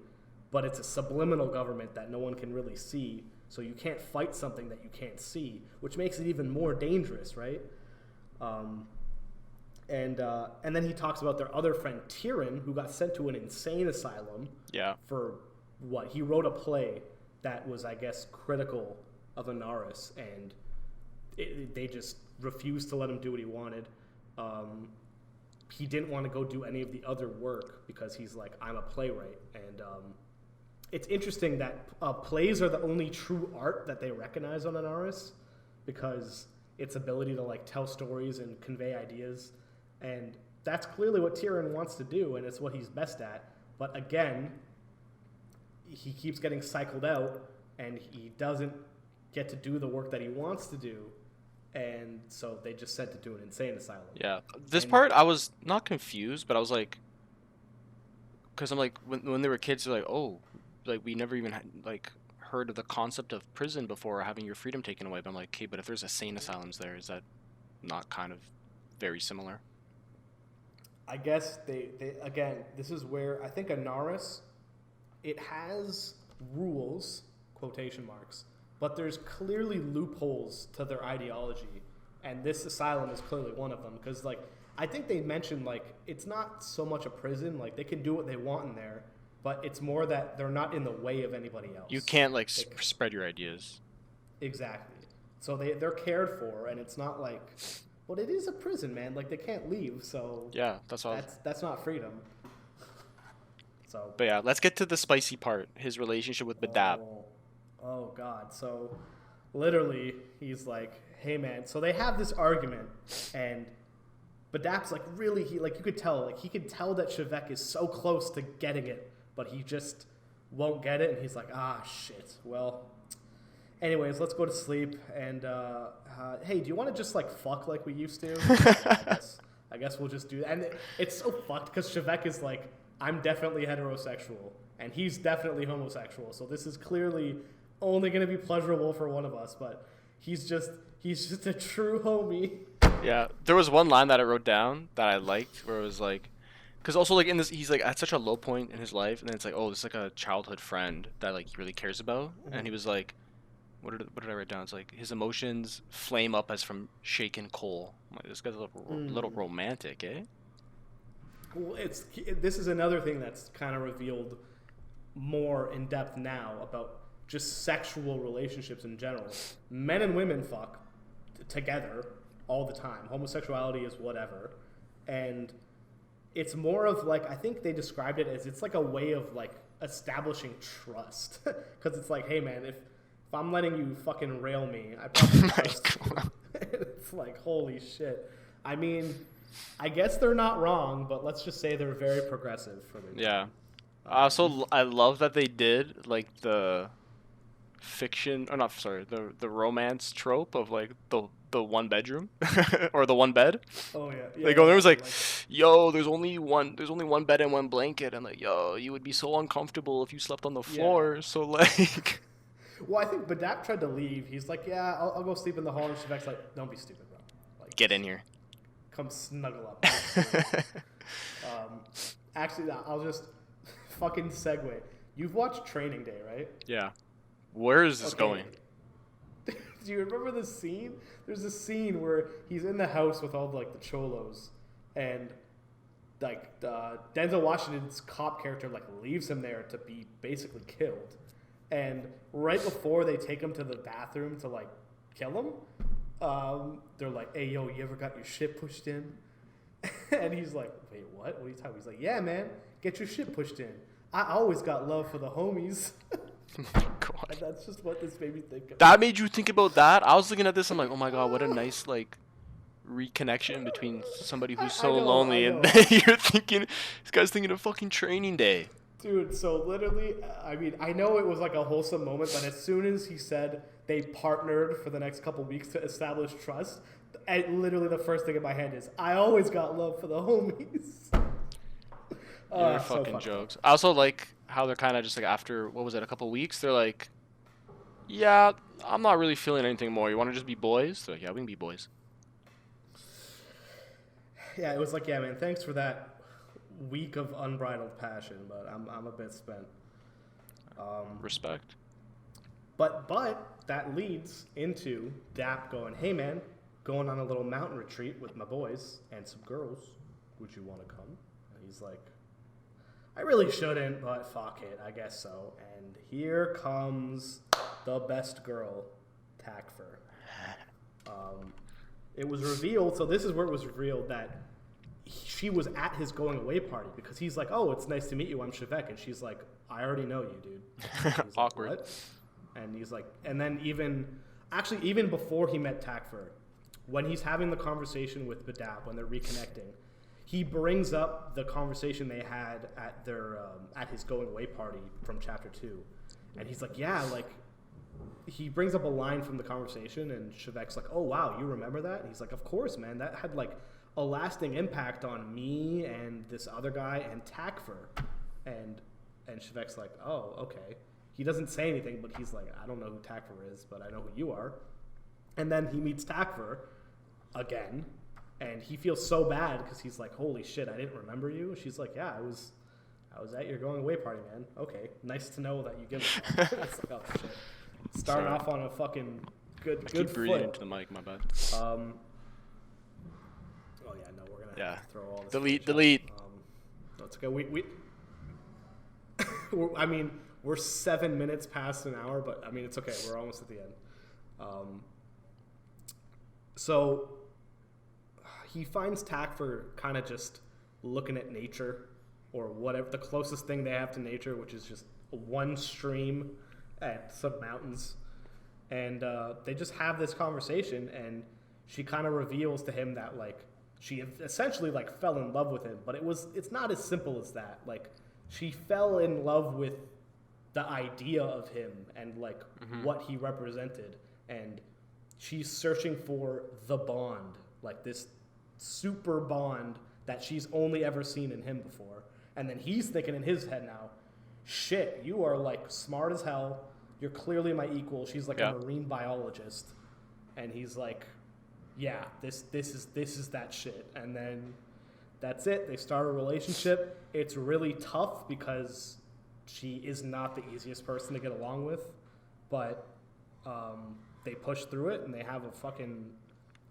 but it's a subliminal government that no one can really see, so you can't fight something that you can't see, which makes it even more dangerous, right? And then he talks about their other friend Tyrion, who got sent to an insane asylum. Yeah. For what? He wrote a play that was, I guess, critical of Anaris, and they just refused to let him do what he wanted. He didn't want to go do any of the other work because he's like, I'm a playwright. And it's interesting that plays are the only true art that they recognize on Anaris, because its ability to like tell stories and convey ideas. And that's clearly what Tyrion wants to do, and it's what he's best at. But again, he keeps getting cycled out, and he doesn't get to do the work that he wants to do. And so they just sent him to an insane asylum. Yeah. This part, I was not confused, but I was like, because I'm like, when they were kids, they're like, oh, like we never even had, like heard of the concept of prison before, or having your freedom taken away. But I'm like, okay, but if there's insane asylums there, is that not kind of very similar? I guess they again, this is where I think Anaris, it has rules, quotation marks, but there's clearly loopholes to their ideology, and this asylum is clearly one of them, because like I think they mentioned like it's not so much a prison, like they can do what they want in there, but it's more that they're not in the way of anybody else. You can't like spread your ideas. Exactly. So they're cared for, and it's not like, well, it is a prison, man. Like they can't leave, so yeah, that's all. That's not freedom. So. But yeah, let's get to the spicy part. His relationship with Badab. Oh God. So literally, he's like, hey man. So they have this argument, and Badab's like, really, you could tell, he could tell that Shevek is so close to getting it, but he just won't get it, and he's like, ah, shit. Well, anyways, let's go to sleep, and hey, do you want to just like fuck like we used to? I guess we'll just do that. And it's so fucked because Shevek is like, I'm definitely heterosexual, and he's definitely homosexual, so this is clearly only going to be pleasurable for one of us, but he's just a true homie. Yeah, there was one line that I wrote down that I liked, where it was like, because also like in this, he's like at such a low point in his life, and then it's like, oh, this is like a childhood friend that like he really cares about, and he was like, what did I write down? It's like his emotions flame up as from shaken coal. I'm like, this guy's a little romantic, eh? Well, this is another thing that's kind of revealed more in depth now about just sexual relationships in general. Men and women fuck together all the time. Homosexuality is whatever. And it's more of like, I think they described it as it's like a way of like establishing trust. Because it's like, hey man, if I'm letting you fucking rail me, I probably trust you. It's like, holy shit. I mean, I guess they're not wrong, but let's just say they're very progressive for me. Yeah. Also, I love that they did like the fiction, or not, sorry, the romance trope of like the one bedroom or the one bed. Oh yeah. They go there, was like, yo, there's only one bed and one blanket, and like, yo, you would be so uncomfortable if you slept on the floor. Yeah. So like. Well, I think Badab tried to leave. He's like, yeah, I'll go sleep in the hall. And Shevek's like, don't be stupid, bro. Like, get in here. Come snuggle up. Um, actually, I'll just fucking segue. You've watched Training Day, right? Yeah. Where is this Okay. going? Do you remember the scene? There's a scene where he's in the house with all like the cholos, and like Denzel Washington's cop character like leaves him there to be basically killed, and right before they take him to the bathroom to like kill him, they're like, "Hey, yo, you ever got your shit pushed in?" And he's like, "Wait, what? What are you talking?" He's like, "Yeah, man, get your shit pushed in. I always got love for the homies." Oh my And god. that's just what this made me think of. That made you think about that? I was looking at this, I'm like, oh my god, what a nice like reconnection between somebody who's so I lonely and know. then you're thinking this guy's thinking of fucking Training Day. Dude, so literally, I mean, I know it was like a wholesome moment, but as soon as he said they partnered for the next couple weeks to establish trust, literally the first thing in my head is, I always got love for the homies. You're So fucking funny. jokes. I also like how they're kind of just like after, what was it, a couple weeks, they're like, yeah, I'm not really feeling anything more. You want to just be boys? They're like, yeah, we can be boys. Yeah, it was like, yeah, man, thanks for that week of unbridled passion, but I'm a bit spent. Respect. But that leads into Dap going, hey man, going on a little mountain retreat with my boys and some girls. Would you want to come? And he's like, I really shouldn't, but fuck it, I guess so. And here comes the best girl, Takfer. It was revealed, so this is where it was revealed that she was at his going away party because he's like, oh, it's nice to meet you, I'm Shivek. And she's like, I already know you, dude. And he's like, Awkward. what? And he's like, and then even before he met Takfer, when he's having the conversation with Badab, when they're reconnecting, he brings up the conversation they had at their at his going away party from chapter 2, and he's like, yeah, like he brings up a line from the conversation, and Shivek's like, oh wow, you remember that? And he's like, of course, man, that had like a lasting impact on me and this other guy and Takfer, and Shivek's like, oh, okay. He doesn't say anything, but he's like, I don't know who Takfer is, but I know who you are. And then he meets Takfer again, and he feels so bad because he's like, holy shit, I didn't remember you. She's like, yeah, I was at your going away party, man. Okay, nice to know that you give a fuck. It's like, oh shit. Starting Sorry. off on a fucking good Keep breathing foot. into the mic, my bad. Oh yeah, no, we're gonna have to throw all this. Delete. Let's go. We I mean, we're 7 minutes past an hour, but I mean, it's okay. We're almost at the end. So he finds Takfer kind of just looking at nature, or whatever, the closest thing they have to nature, which is just one stream at some mountains. And they just have this conversation, and she kind of reveals to him that, like, she essentially, like, fell in love with him. But it's not as simple as that. Like, she fell in love with the idea of him and, like, what he represented. And she's searching for the bond, like this super bond that she's only ever seen in him before. And then he's thinking in his head now, shit, you are like smart as hell. You're clearly my equal. She's like a marine biologist. And he's like, yeah, this is that shit. And then that's it. They start a relationship. It's really tough because she is not the easiest person to get along with, but they push through it and they have a fucking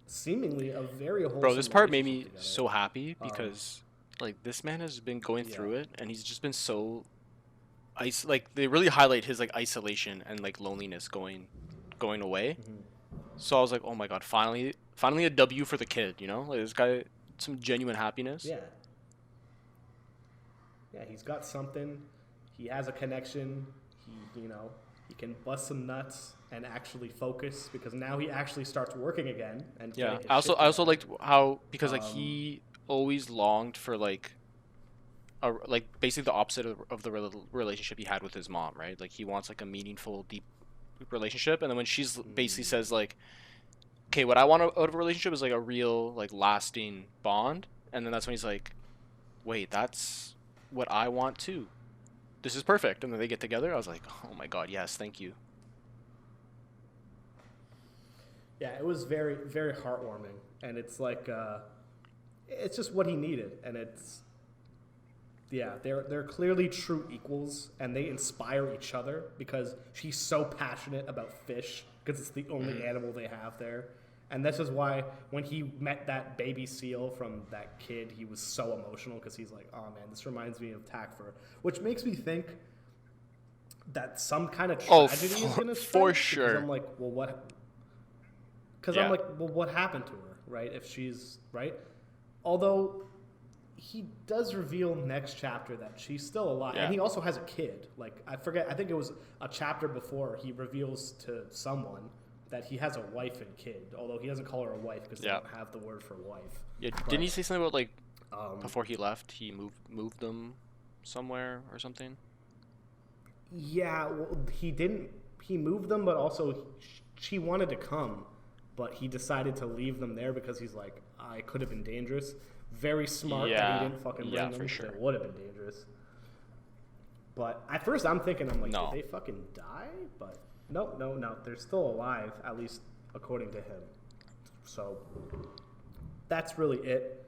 seemingly a very wholesome. Bro, this part made me relationship together. so happy because like this man has been going through it and he's just been so like they really highlight his like isolation and like loneliness going away. So I was like, oh my god, finally a W for the kid, you know? Like this guy, some genuine happiness. Yeah, he's got something. He has a connection. He can bust some nuts and actually focus because now he actually starts working again. And Yeah, I also liked how, because like he always longed for like basically the opposite of the relationship he had with his mom, right? Like he wants like a meaningful, deep relationship, and then when she's basically says like, okay, what I want out of a relationship is like a real like lasting bond, and then that's when he's like, wait, that's what I want too. This is perfect. And then they get together. I was like, oh my god, yes, thank you. Yeah, it was very, very heartwarming, and it's like, it's just what he needed, and Yeah, they're clearly true equals, and they inspire each other because she's so passionate about fish because it's the only animal they have there. And this is why when he met that baby seal from that kid, he was so emotional because he's like, "Oh man, this reminds me of Takfur," which makes me think that some kind of tragedy is gonna strike. For Because sure. I'm like, well, what? Because Yeah. I'm like, well, what happened to her, right? If she's right, although he does reveal next chapter that she's still alive, Yeah. and he also has a kid. Like I forget, I think it was a chapter before he reveals to someone that he has a wife and kid. Although he doesn't call her a wife because they Yeah. don't have the word for wife. Yeah, But, didn't he say something about like Um, before he left, he moved them somewhere or something? yeah, well, he didn't. He moved them, but also she wanted to come, but he decided to leave them there because he's like, I could have been dangerous. Very smart that Yeah. he didn't fucking Yeah, bring them. for 'Cause sure. It would have been dangerous. But at first, I'm thinking, I'm like, No. did they fucking die? But no, they're still alive, at least according to him. So that's really it.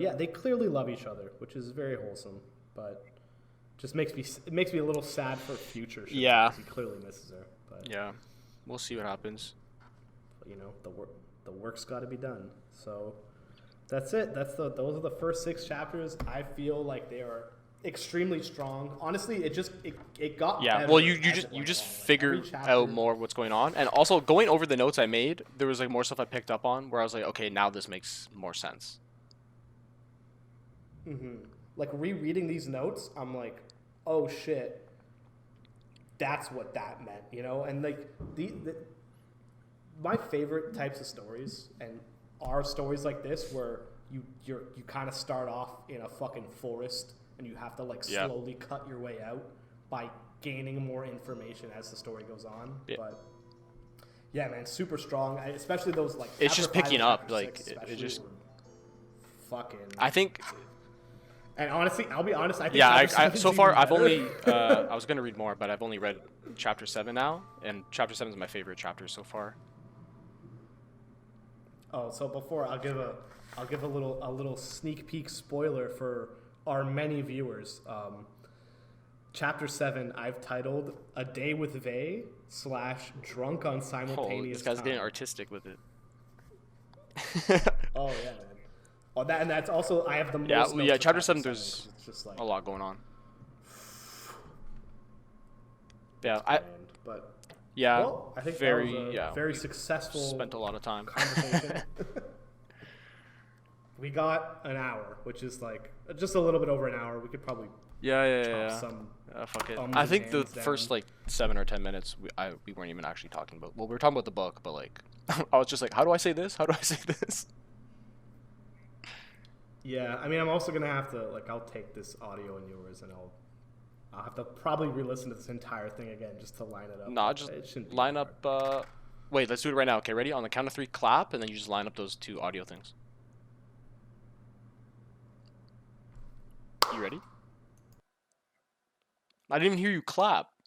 Yeah, they clearly love each other, which is very wholesome. But just it makes me a little sad for future shit. Yeah. Because he clearly misses her. But Yeah, we'll see what happens. you know, the work's got to be done. So that's it. Those are the first 6 chapters. I feel like they are extremely strong. Honestly, it got Yeah, better well, you as just it you went just along. Like, figure every chapter- out more what's going on, and also going over the notes I made, there was like more stuff I picked up on where I was like, okay, now this makes more sense. Like rereading these notes, I'm like, oh shit, that's what that meant, you know? And like my favorite types of stories and are stories like this where you kind of start off in a fucking forest and you have to like Yeah. slowly cut your way out by gaining more information as the story goes on. Yeah. But yeah, man, super strong. Especially those like It's chapter just 5 picking and up, chapter like, 6 it especially just- were fucking. I think, And honestly, I'll be honest. I think yeah, chapter I 7's so far even I've better. only I was gonna read more, but I've only read chapter 7 now, and chapter 7 is my favorite chapter so far. Oh, so before I'll give a little sneak peek spoiler for our many viewers. Chapter 7 I've titled "A Day with Vey / Drunk on Oh, Simultaneous this guy's Time." getting artistic with it. Oh yeah, man. Oh, and that's also I have the most. Yeah, notes yeah. for Chapter 7, 'cause there's it's just like a lot going on. Yeah, grand, but yeah, well, I think very, that was a very successful spent a lot of time. conversation. We got an hour, which is like just a little bit over an hour. We could probably Yeah, chop some. fuck it. ums I and think the ands first down. like 7 or 10 minutes we weren't even actually talking about. Well, we were talking about the book, but like I was just like, how do I say this? How do I say this? Yeah, I mean, I'm also gonna have to like I'll take this audio and yours, and I'll have to probably re-listen to this entire thing again just to line it up. Nah, It just shouldn't be line hard. up. Wait, let's do it right now. Okay, ready? On the count of 3, clap, and then you just line up those 2 audio things. You ready? I didn't even hear you clap.